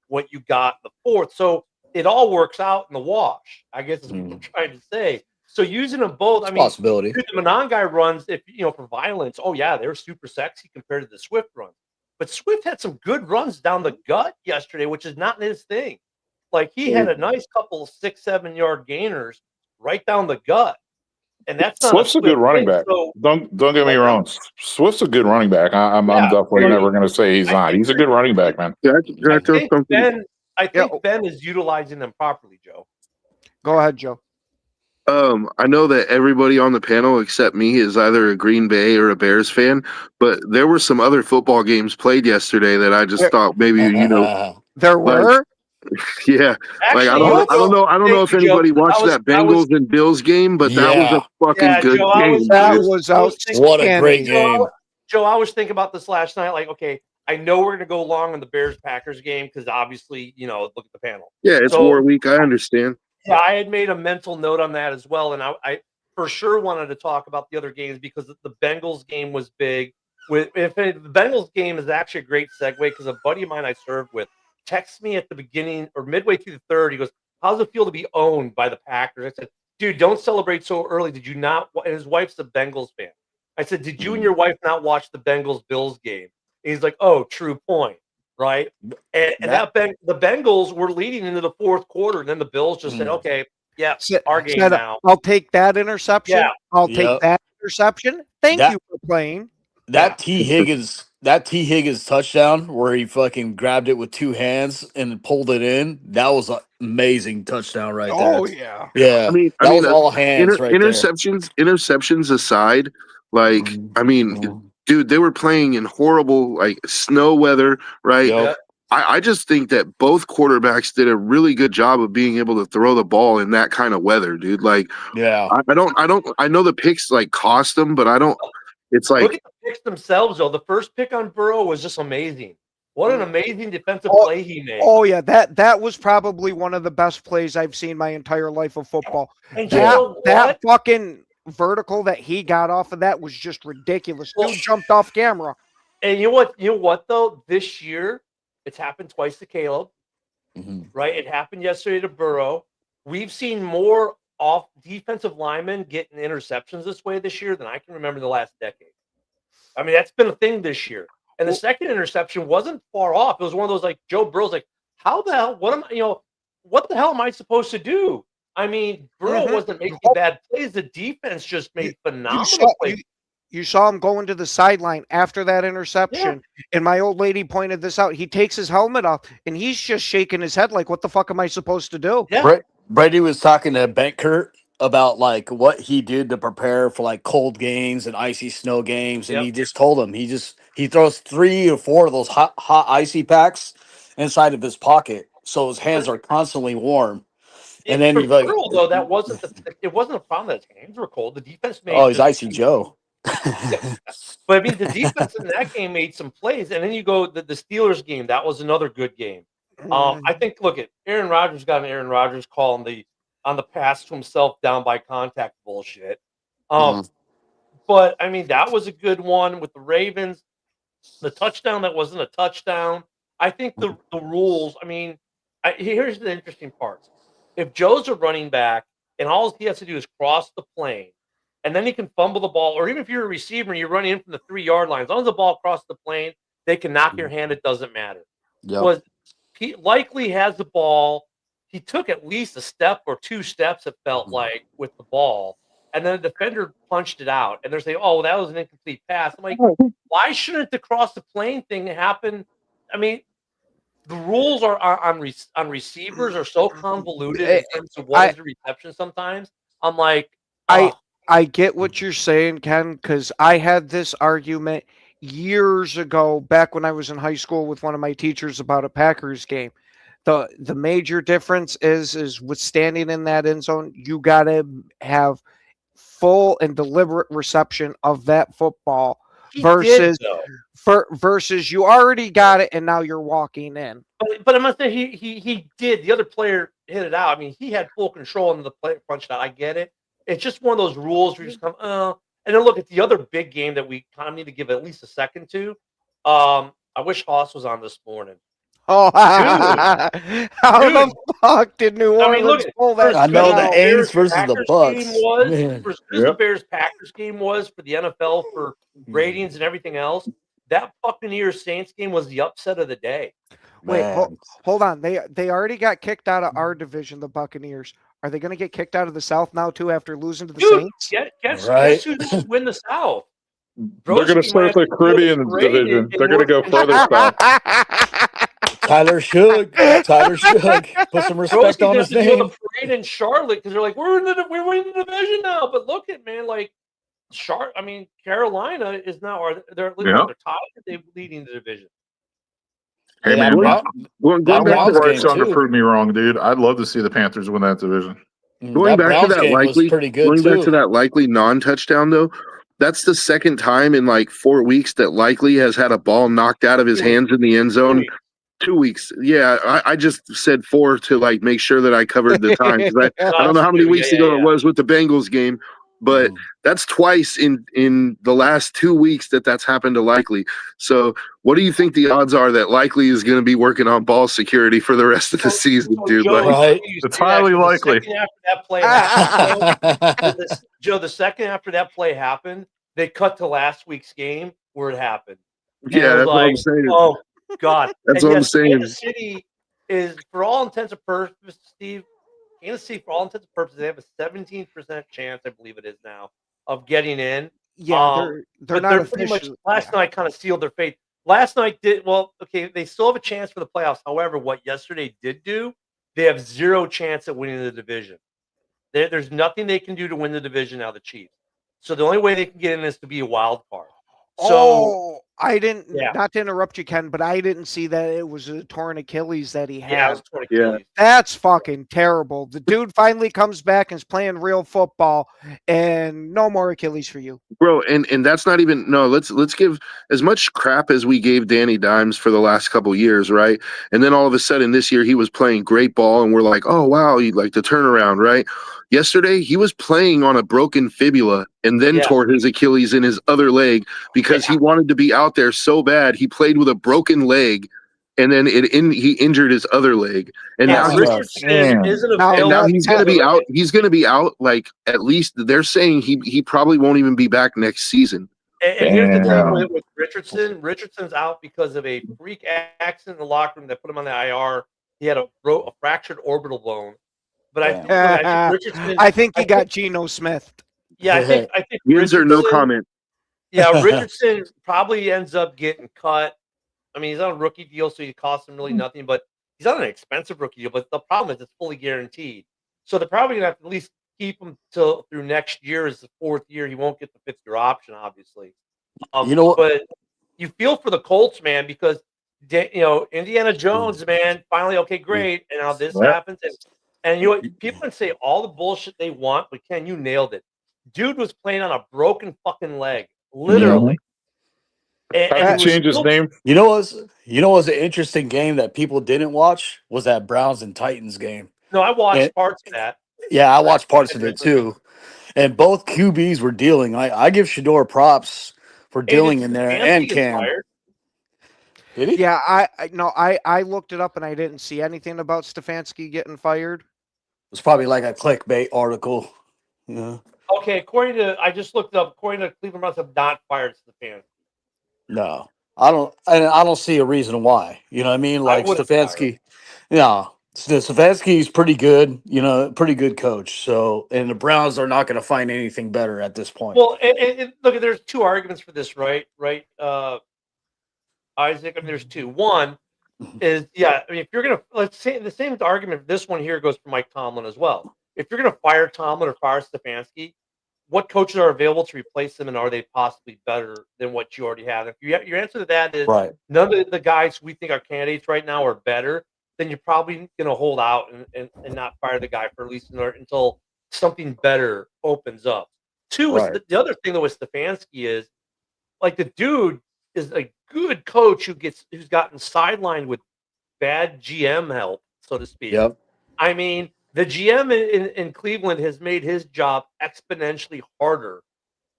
what you got in the fourth. So it all works out in the wash, I guess is what I'm trying to say. So using them both, I mean, Possibility. dude, the Monangai runs, if for violence, oh yeah, they're super sexy compared to the Swift runs. But Swift had some good runs down the gut yesterday, which is not his thing. Like he had a nice couple of 6-7 yard gainers right down the gut. And that's not Swift's a good Swift running thing. back. So, Don't get me wrong. Swift's a good running back. I'm definitely never going to say he's not. He's a good running back, man. I think Ben is utilizing them properly, Joe. Go ahead, Joe. I know that everybody on the panel except me is either a Green Bay or a Bears fan, but there were some other football games played yesterday that I just thought maybe there were. Yeah, Actually, I don't know if anybody watched that Bengals and Bills game, but that was a fucking good game. That was outstanding. What a great game. Joe, I was thinking about this last night. Like, okay, I know we're going to go long on the Bears-Packers game because obviously, look at the panel. Yeah, it's war week. I understand. Yeah, I had made a mental note on that as well, and I for sure wanted to talk about the other games because the Bengals game was big. The Bengals game is actually a great segue because a buddy of mine I served with texted me at the beginning or midway through the third. He goes, "How does it feel to be owned by the Packers?" I said, "Dude, don't celebrate so early. Did you not?" And his wife's a Bengals fan. I said, "Did you and your wife not watch the Bengals-Bills game?" And he's like, "Oh, true point." Right. And the Bengals were leading into the fourth quarter. And then the Bills just said, okay, yeah, our game now. I'll take that interception. Yeah. I'll take that interception. Thank you for playing. That T. Higgins touchdown where he fucking grabbed it with two hands and pulled it in. That was an amazing touchdown right there. Oh, yeah. Yeah. I mean, was all hands right interceptions aside, like, I mean, dude, they were playing in horrible, like, snow weather, right? Yep. I just think that both quarterbacks did a really good job of being able to throw the ball in that kind of weather, dude. Like, yeah, I know the picks like cost them, but I don't. It's like look at the picks themselves, though. The first pick on Burrow was just amazing. What an amazing defensive play he made. Oh yeah, that was probably one of the best plays I've seen my entire life of football. And that fucking vertical that he got off of that was just ridiculous. Dude jumped off camera. And you know what though? This year, it's happened twice to Caleb, right? It happened yesterday to Burrow. We've seen more off defensive linemen getting interceptions this way this year than I can remember in the last decade. I mean, that's been a thing this year. And the second interception wasn't far off. It was one of those like Joe Burrow's like, how the hell? What the hell am I supposed to do? I mean, Burrow wasn't making bad plays. The defense just made phenomenal plays. You saw him going to the sideline after that interception, and my old lady pointed this out. He takes his helmet off, and he's just shaking his head like, what the fuck am I supposed to do? Yeah. Brady was talking to Benkert about, like, what he did to prepare for, like, cold games and icy snow games, and he just told him he throws 3 or 4 of those hot icy packs inside of his pocket, so his hands are constantly warm. And then for Burrow, though, that wasn't it wasn't a problem that his hands were cold. The defense made he's Icy Joe. But I mean, the defense in that game made some plays, and then you go the Steelers game. That was another good game. I think. Look at Aaron Rodgers got an Aaron Rodgers call on the pass to himself down by contact bullshit. But I mean, that was a good one with the Ravens. The touchdown that wasn't a touchdown. I think the rules. I mean, here's the interesting part. If Joe's a running back and all he has to do is cross the plane, and then he can fumble the ball, or even if you're a receiver and you're running in from the 3-yard line, as long as the ball crosses the plane, they can knock your hand. It doesn't matter. Yep. Was he likely has the ball? He took at least a step or 2 steps. It felt like with the ball, and then the defender punched it out. And they're saying, "Oh, that was an incomplete pass." I'm like, why shouldn't the cross the plane thing happen? I mean, the rules are on receivers are so convoluted in terms of what is the reception. Sometimes I'm like, I get what you're saying, Ken, because I had this argument years ago, back when I was in high school, with one of my teachers about a Packers game. The major difference is with standing in that end zone, you gotta have full and deliberate reception of that football he versus did, though. versus you already got it and now you're walking in. But I must say he did. The other player hit it out. I mean, he had full control and the player punched out. I get it. It's just one of those rules where you just come, and then look at the other big game that we kind of need to give at least a second to. I wish Haas was on this morning. Oh, how the fuck did New Orleans pull that? I know the A's versus the Packers Bucks. game was Man. for the Bears Packers game was for the NFL for ratings and everything else. That Buccaneers Saints game was the upset of the day. Wait, Man. hold on. They already got kicked out of our division, the Buccaneers. Are they going to get kicked out of the South now too after losing to the Saints? Guess who didn't win the South? They're going to start the Caribbean division. They're going to go further south. Tyler Shug. Put some respect on his name. The parade in Charlotte because they're like, we're in the division now. But look at, man, like Carolina is now they're tied. They're leading the division. Hey, Yeah, man, Going I'm back to Bryce Young to too. prove me wrong, dude. I'd love to see the Panthers win that division. Going back to that likely, pretty good going too. back to that likely non-touchdown though, that's the second time in like 4 weeks that Likely has had a ball knocked out of his hands in the end zone. 2 weeks. Yeah, I just said 4 to like make sure that I covered the time. 'Cause I don't know how many weeks ago it was with the Bengals game, but that's twice in the last 2 weeks that's happened to Likely. So what do you think the odds are that Likely is going to be working on ball security for the rest of the season, dude? Joe, Right. It's highly likely. The second after that play happened, Joe, the second after that play happened, they cut to last week's game where it happened. And Yeah, it was that's what I'm saying. Oh God, That's and what I'm yes, saying. Kansas City is, for all intents and purposes, Steve. Kansas City, for all intents and purposes, they have a 17% chance, I believe it is now, of getting in. Yeah, they're not pretty much. officially. Last night kind of sealed their fate. Last night they still have a chance for the playoffs. However, what yesterday did do, they have 0 chance at winning the division. There's nothing they can do to win the division now, the Chiefs. So the only way they can get in is to be a wild card. So I didn't. Not to interrupt you, Ken, but I didn't see that it was a torn Achilles that he had. yeah, it was 20 Achilles. That's fucking terrible. The dude finally comes back and is playing real football, and no more Achilles for you, Bro, and that's not even let's give as much crap as we gave Danny Dimes for the last couple years, right? And then all of a sudden this year he was playing great ball and we're like, oh wow, you like the turnaround, right? Yesterday he was playing on a broken fibula and then tore his Achilles in his other leg because he wanted to be out there so bad. He played with a broken leg and then he injured his other leg. And now Richardson isn't available. and now he's going to be out. He's going to be out. Like at least they're saying he probably won't even be back next season. And here's the thing with Richardson. Richardson's out because of a freak accident in the locker room that put him on the IR. He had a fractured orbital bone. But I think Richardson. I think he got Geno Smith. Yeah, I think Wins or no comment. Yeah, Richardson probably ends up getting cut. I mean, he's on a rookie deal, so he costs him really nothing. But he's on an expensive rookie deal. But the problem is it's fully guaranteed. So they're probably gonna have to at least keep him through next year as the 4th year. He won't get the 5th-year option, obviously. But you feel for the Colts, man, because Indiana Jones, man, finally, okay, great, and now this happens, and you know what? People can say all the bullshit they want, but Ken, you nailed it. Dude was playing on a broken fucking leg, literally. And change his name. You know what's an interesting game that people didn't watch was that Browns and Titans game. No, I watched parts of that. Yeah, I watched parts of it too. And both QBs were dealing. I give Shador props for Hey, dealing did in there, Stefanski and get Cam. fired? Did he? Yeah, I looked it up and I didn't see anything about Stefanski getting fired. It's probably like a clickbait article. Yeah. Okay, I just looked it up. According to Cleveland Browns, have not fired Stefanski. No, I don't. I don't see a reason why. You know what I mean? Like would've fired Stefanski. Yeah, Stefanski's pretty good. You know, pretty good coach. So, and the Browns are not going to find anything better at this point. Well, and look, there's two arguments for this, right? Isaac. I mean, there's two. One is, I mean, if you're gonna, let's say the same argument. This one here goes for Mike Tomlin as well. If you're gonna fire Tomlin or fire Stefanski, what coaches are available to replace them, and are they possibly better than what you already have? If your answer to that is Right. none of the guys we think are candidates right now are better, then you're probably gonna hold out and not fire the guy for at least until something better opens up. Two is Right. the other thing though with Stefanski is, like, the dude is a good coach who's gotten sidelined with bad GM help, so to speak. Yep. I mean, the GM in Cleveland has made his job exponentially harder.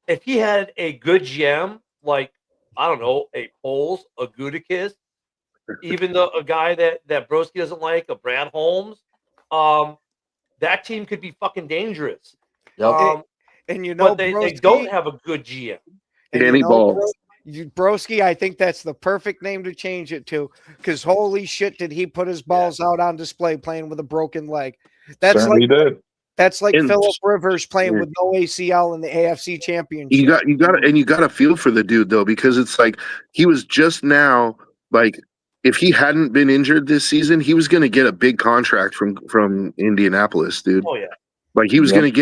If he had a good GM, like, I don't know, a Poles, a Gutekunst, even though a guy that Broski doesn't like, a Brad Holmes, that team could be fucking dangerous. Yep. And you know, But they Broski, don't have a good GM. and Danny you know, Ball. Broski, I think that's the perfect name to change it to, because holy shit, did he put his balls out on display playing with a broken leg? That's Certainly did. like And- Philip Rivers playing Yeah. with no ACL in the AFC Championship. You got to feel for the dude though, because it's like he was just now, like, if he hadn't been injured this season, he was going to get a big contract from Indianapolis, dude. Oh yeah. Like he was Yep. going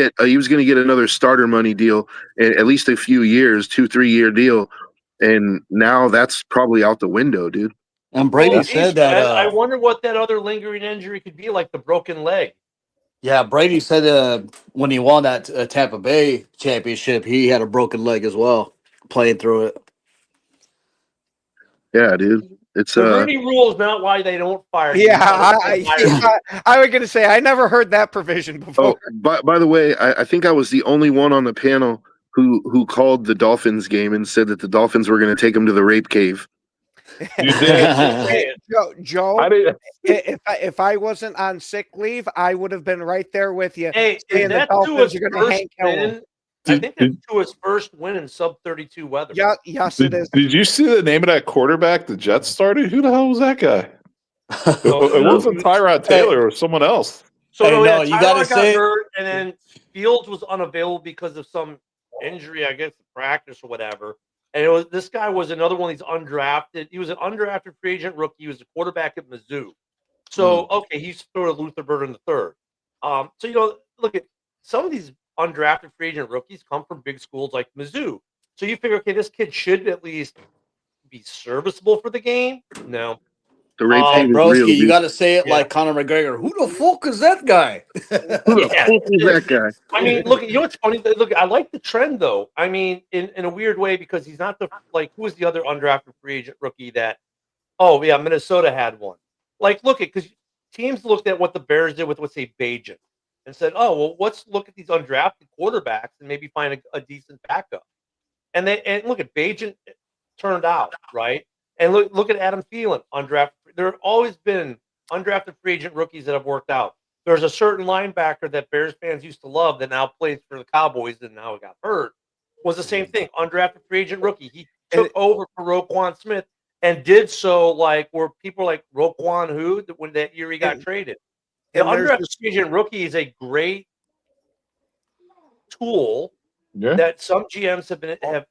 to get another starter money deal, at least a few years, 2-3 year deal, and now that's probably out the window, dude. And Brady Well, said geez, that. man, I wonder what that other lingering injury could be, like the broken leg. Yeah, Brady said when he won that Tampa Bay championship, he had a broken leg as well, playing through it. Yeah, dude. It's The Rooney Rule is not why they don't fire. Yeah, I I was going to say, I never heard that provision before. Oh, by the way, I think I was the only one on the panel who called the Dolphins game and said that the Dolphins were going to take him to the rape cave. You did. Joe, I did. if I wasn't on sick leave, I would have been right there with you. Hey, saying is the that Dolphins Tua's are gonna first Hank Hill him. win? I think that's Tua's first win in sub 32 weather. Yeah, yes, it Did, is. did you see the name of that quarterback the Jets started? Who the hell was that guy? It wasn't Tyrod Taylor or someone else. So Hey, no, no, you gotta Tyrod got say- hurt, and then Fields was unavailable because of some injury, I guess, practice or whatever. And this guy was another one of these undrafted. He was an undrafted free agent rookie. He was a quarterback at Mizzou. So okay, he's through to Luther Burden III. So look at some of these undrafted free agent rookies come from big schools like Mizzou. So you figure, okay, this kid should at least be serviceable for the game. No, The rape Hey, cave is Broski, real, you dude. got to say it Yeah. like Conor McGregor. Who the fuck is that guy? Who the Yeah. fuck is that guy? I mean, look, you know what's funny? Look, I like the trend though. I mean, in a weird way, because he's not who was the other undrafted free agent rookie that? Oh yeah, Minnesota had one. Like, look at, because teams looked at what the Bears did with, let's say, Bajan, and said, oh well, let's look at these undrafted quarterbacks and maybe find a decent backup. And look at Bajan turned out right. And look at Adam Thielen, undrafted. There have always been undrafted free agent rookies that have worked out. There's a certain linebacker that Bears fans used to love that now plays for the Cowboys and now got hurt. Was the same thing, undrafted free agent rookie. He took over for Roquan Smith and did so like where people like Roquan who when that year he got traded. The undrafted free agent rookie is a great tool Yeah. that some GMs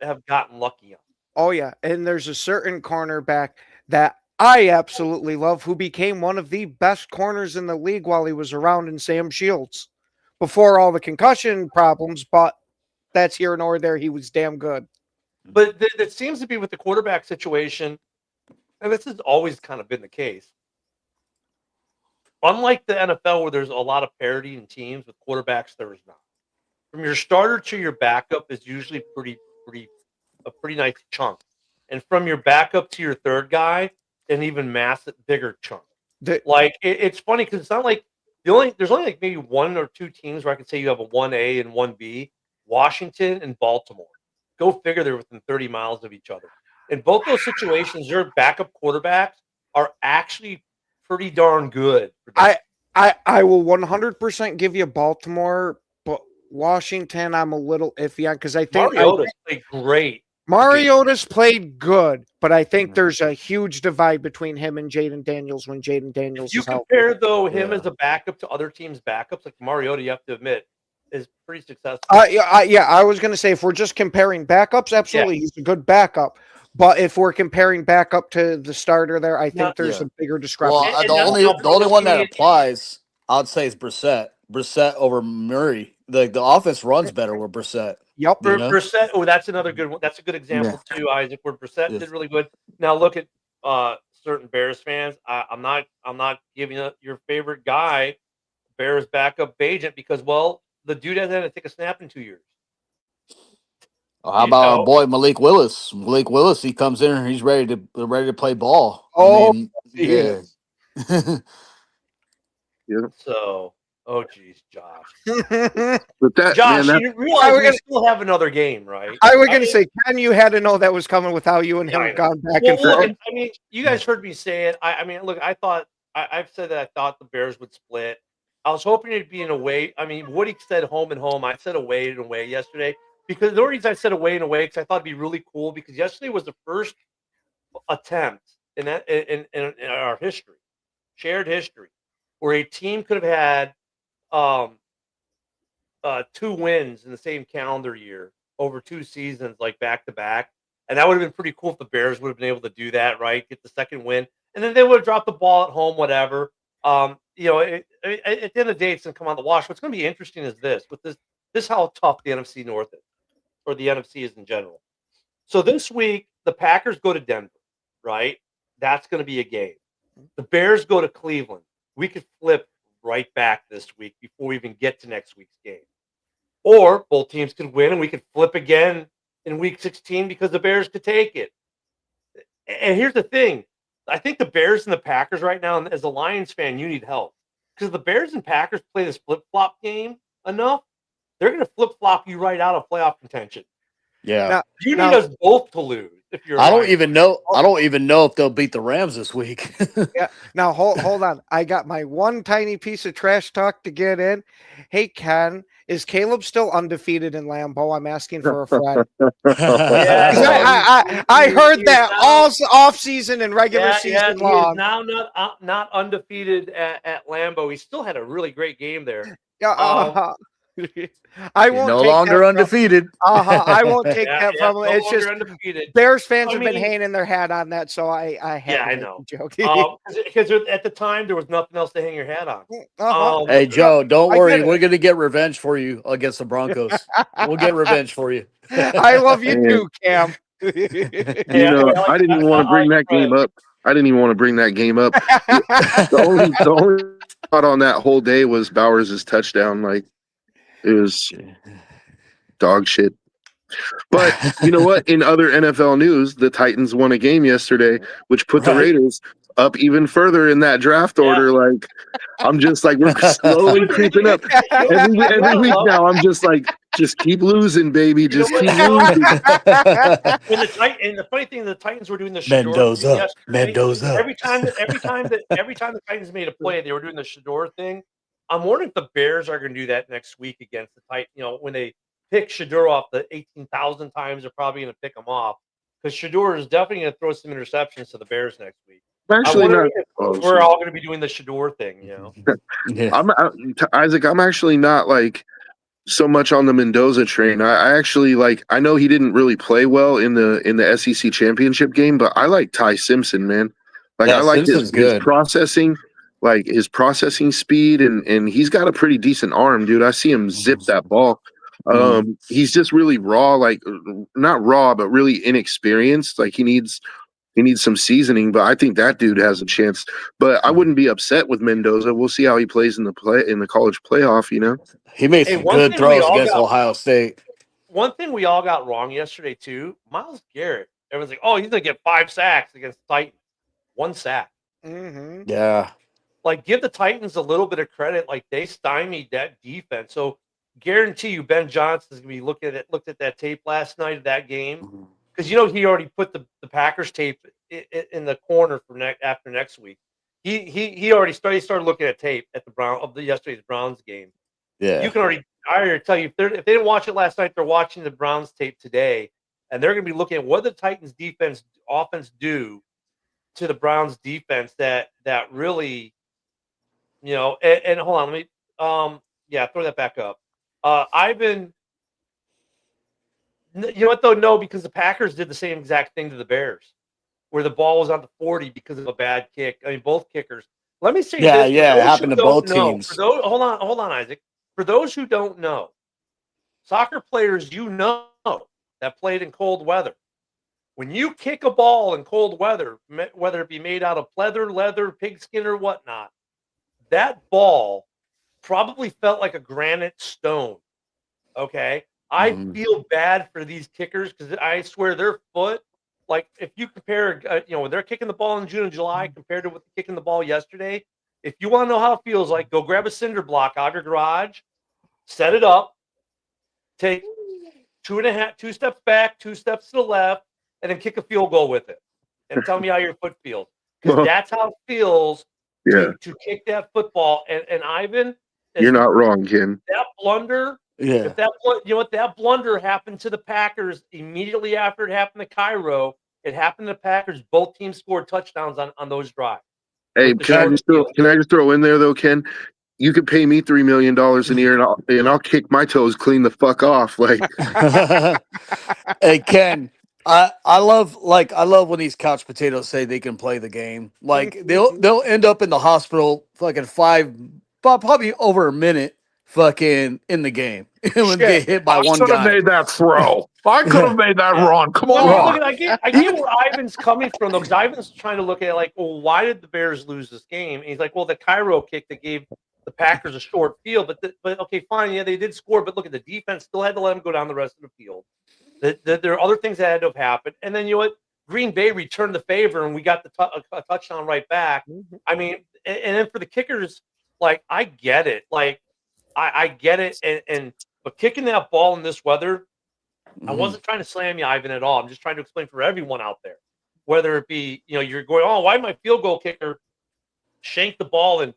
have gotten lucky on. Oh yeah, and there's a certain cornerback that I absolutely love who became one of the best corners in the league while he was around in Sam Shields before all the concussion problems, but that's here nor there. He was damn good. But that seems to be with the quarterback situation, and this has always kind of been the case. Unlike the NFL, where there's a lot of parity in teams with quarterbacks, there is not. From your starter to your backup is usually a pretty nice chunk, and from your backup to your third guy, an even bigger chunk. It's funny because it's not like there's only like maybe one or two teams where I can say you have a 1A and 1B, Washington and Baltimore. Go figure, they're within 30 miles of each other. In both those situations, their backup quarterbacks are actually pretty darn good. I will 100% give you Baltimore, but Washington I'm a little iffy on because I think Mariota's played great. Mariota's played good, but I think there's a huge divide between him and Jaden Daniels when Jaden Daniels If you is healthy. compare, though, him Yeah. as a backup to other teams' backups, like Mariota, you have to admit, is pretty successful. Yeah, I was going to say if we're just comparing backups, absolutely, he's a good backup. But if we're comparing backup to the starter there, I think there's Yeah. a bigger discrepancy. Well, And the now- only now the only one that Brady- applies, I'd say, is Brissett. Brissett over Murray. The offense runs better with Brissett. Yep. You know? Brissett, that's another good one. That's a good example too, Isaac, where Brissett Yes. did really good. Now look at certain Bears fans. I'm not giving up your favorite guy, Bears backup agent, because the dude hasn't had to take a snap in 2 years. How about our boy Malik Willis? Malik Willis, he comes in and he's ready to play ball. Oh, yeah. So, geez, Josh. But that Josh, man, you realize we still have another game, right? I was going to say, Ken, you had to know that was coming with how you and him I have know. gone back Well, and forth. look, I mean, you guys heard me say it. I mean, look, I've said that I thought the Bears would split. I was hoping it'd be in away. I mean, Woody said home and home. I said away and away yesterday because the only reason I said away and away because I thought it'd be really cool because yesterday was the first attempt in our history, shared history, where a team could have had 2 wins in the same calendar year over 2 seasons, like back to back. And that would have been pretty cool if the Bears would have been able to do that, right? Get the second win. And then they would have dropped the ball at home, whatever. At the end of the day, it's going to come on the wash. What's going to be interesting is this how tough the NFC North is, or the NFC is in general. So this week, the Packers go to Denver, right? That's going to be a game. The Bears go to Cleveland. We could flip right back this week before we even get to next week's game. Or both teams could win and we could flip again in week 16 because the Bears could take it. And here's the thing. I think the Bears and the Packers right now, and as a Lions fan, you need help. Because the Bears and Packers play this flip-flop game enough, they're going to flip-flop you right out of playoff contention. Yeah. You need us both to lose if you're I don't even know if they'll beat the Rams this week. Yeah. Now hold on. I got my one tiny piece of trash talk to get in. Hey Ken, is Caleb still undefeated in Lambeau? I'm asking for a friend. I heard that all off season and regular season long. He is now not undefeated at Lambeau. He still had a really great game there. Yeah. I won't no take longer that undefeated. I won't take that from him. No It's just undefeated. Bears fans have been hanging their hat on that, so I had to I make know. the joke. Because at the time there was nothing else to hang your hat on. Hey Joe, don't I worry. get it. We're gonna get revenge for you against the Broncos. We'll get revenge for you. I love you too, Cam. I didn't even want to bring that game up. I didn't even want to bring that game up. The only thought on that whole day was Bowers' touchdown. Like, it was dog shit. But you know what? In other NFL news, the Titans won a game yesterday, which put the Raiders up even further in that draft order. Like, I'm just like, we're slowly creeping up. Every week now, I'm just like, just keep losing, baby. Just keep losing. And the funny thing, the Titans were doing the Shador Mendoza. thing yesterday. Mendoza. Every time the Titans made a play, they were doing the Shador thing. I'm wondering if the Bears are going to do that next week against the Titans. When they pick Shador off the 18,000 times, they're probably going to pick him off because Shador is definitely going to throw some interceptions to the Bears next week. Actually, not. We're all going to be doing the Shador thing, Yeah. Isaac, I'm actually not like so much on the Mendoza train. I actually like. I know he didn't really play well in the SEC championship game, but I like Ty Simpson, man. Like, Yeah, I like Simpson's his good. processing, like his processing speed, and he's got a pretty decent arm, dude. I see him zip that ball. He's just really raw, like not raw, but really inexperienced. Like he needs some seasoning, but I think that dude has a chance. But I wouldn't be upset with Mendoza. We'll see how he plays in the college playoff. He made some good throws against Ohio State. One thing we all got wrong yesterday too, Myles Garrett. Everyone's like, "Oh, he's gonna get 5 sacks against the Titans." 1 sack. Mm-hmm. Yeah. Like, give the Titans a little bit of credit. Like, they stymied that defense. So guarantee you Ben Johnson's gonna be looked at that tape last night of that game Mhm. because he already put the Packers tape in the corner for after next week. He already started looking at tape at yesterday's Browns game. Yeah. You can already I already tell you if they didn't watch it last night, they're watching the Browns tape today, and they're gonna be looking at what the Titans offense do to the Browns defense that really, and hold on, let me throw that back up. Ivan, you know what though? No, because the Packers did the same exact thing to the Bears, where the ball was on the 40 because of a bad kick. I mean, both kickers. Let me say Yeah, this. yeah, it For those happened who to both don't know- teams. For those, hold on, Isaac. For those who don't know, soccer players, that played in cold weather. When you kick a ball in cold weather, whether it be made out of pleather, leather, pigskin, or whatnot, that ball probably felt like a granite stone. Okay. I Mhm. feel bad for these kickers because I swear their foot, like if you compare, when they're kicking the ball in June and July compared to what they're kicking the ball yesterday, if you want to know how it feels like, go grab a cinder block out of your garage, set it up, take 2 steps back, 2 steps to the left, and then kick a field goal with it. And tell me how your foot feels. Because that's how it feels Yeah, to kick that football. And Ivan, you're not wrong, Ken. that blunder, Yeah. if that blunder happened to the Packers immediately after it happened to Cairo, it happened to the Packers. Both teams scored touchdowns on those drives. Hey, With the can I short just throw? field. Can I just throw in there though, Ken? You could pay me $3 million a year, and I'll kick my toes clean the fuck off. Like, Hey Ken, I love when these couch potatoes say they can play the game. Like they'll end up in the hospital fucking probably over a minute fucking in the game when they get hit by I one could have guy. made that throw. I could have made that run. Come Well, on. look, I get where Ivan's coming from though, because Ivan's trying to look at it like, well, why did the Bears lose this game? And he's like, well, the Cairo kick that gave the Packers a short field, but okay, fine, yeah, they did score, but look at the defense still had to let them go down the rest of the field. There are other things that had to have happened, and then you know what? Green Bay returned the favor, and we got a touchdown right back. I mean, and then for the kickers, like I get it, like I get it, but kicking that ball in this weather. I wasn't trying to slam you, Ivan, at all. I'm just trying to explain for everyone out there, whether it be, you're going, oh, why my field goal kicker shanked the ball in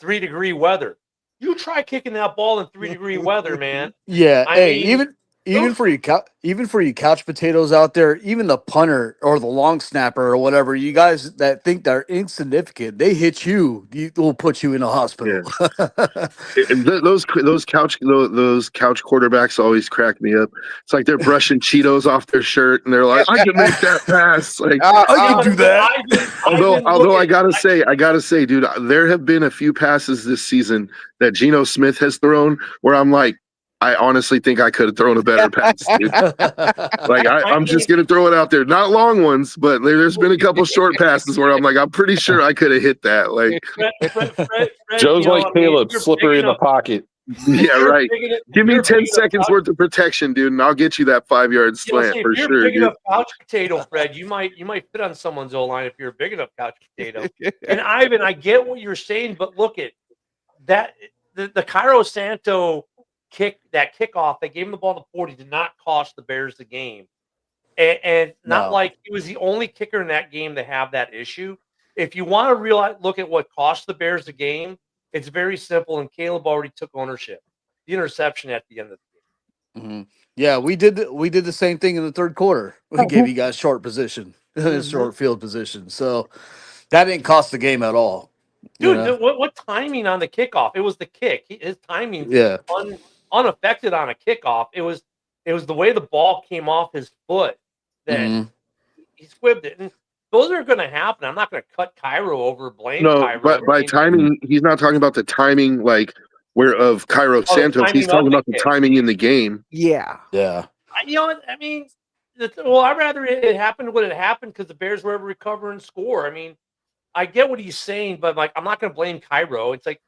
3-degree weather? You try kicking that ball in 3-degree weather, man. Yeah. I Hey, mean, even for you couch potatoes out there, even the punter or the long snapper or whatever, you guys that think they're insignificant, they hit you, will put you in a hospital. those couch quarterbacks always crack me up. It's like they're brushing Cheetos off their shirt, and they're like, "I can make that pass." Like, I can do that. although I gotta say, dude, there have been a few passes this season that Geno Smith has thrown where I'm like, I honestly think I could have thrown a better pass, dude. Like I'm just gonna throw it out there. Not long ones, but there's been a couple short passes where I'm like, I'm pretty sure I could have hit that. Like, Fred, Joe's like Caleb, you're slippery big in the enough- pocket. yeah, you're right. big enough- Give me you're 10 big enough seconds couch- worth of protection, dude, and I'll get you that 5-yard slant for if you're sure, big dude. enough couch potato, Fred, you might fit on someone's O line if you're a big enough couch potato. And Ivan, I get what you're saying, but look at that. The Cairo Santo kickoff, they gave him the ball to 40, did not cost the Bears the game. And not No. like he was the only kicker in that game to have that issue. If you want to look at what cost the Bears the game, it's very simple, and Caleb already took ownership. The interception at the end of the game. Mhm. Yeah, we did the same thing in the third quarter. We gave you guys short position, short field position. So that didn't cost the game at all. you Dude, know? what timing on the kickoff? It was the kick. His timing Yeah. unaffected on a kickoff. It was the way the ball came off his foot that Mhm. he squibbed it. And those are going to happen. I'm not going to cut Cairo over, blame No, Cairo. but by timing, he's not talking about the timing like where of Cairo Santos. He's timing talking of the about the kick. timing in the game. Yeah. Yeah. You know what? I mean, I'd rather it happened when it happened because the Bears were able to recover and score. I mean, I get what he's saying, but like, I'm not going to blame Cairo. It's like,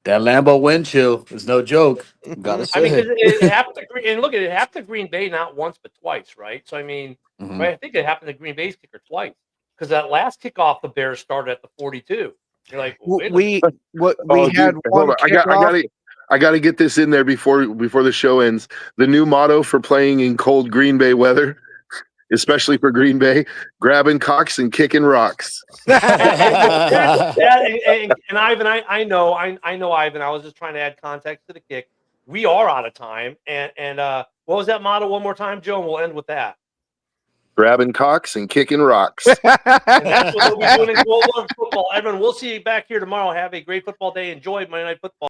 That Lambeau wind chill is no joke. Gotta say. I mean, 'cause it happened to Green, and look, it happened to Green Bay not once but twice, right? So I mean, Mhm. right? I think it happened to Green Bay's kicker twice because that last kickoff the Bears started at the 42. You're like, wait a minute. We Oh, had dude, one hold on. I got kickoff. I got to get this in there before the show ends. The new motto for playing in cold Green Bay weather, especially for Green Bay: grabbing cocks and kicking rocks. And Ivan, I know, Ivan. I was just trying to add context to the kick. We are out of time, and what was that motto one more time, Joe? And we'll end with that. Grabbing cocks and kicking rocks. And that's what we'll be doing in Gold Glove football. Everyone, we'll see you back here tomorrow. Have a great football day. Enjoy Monday Night Football.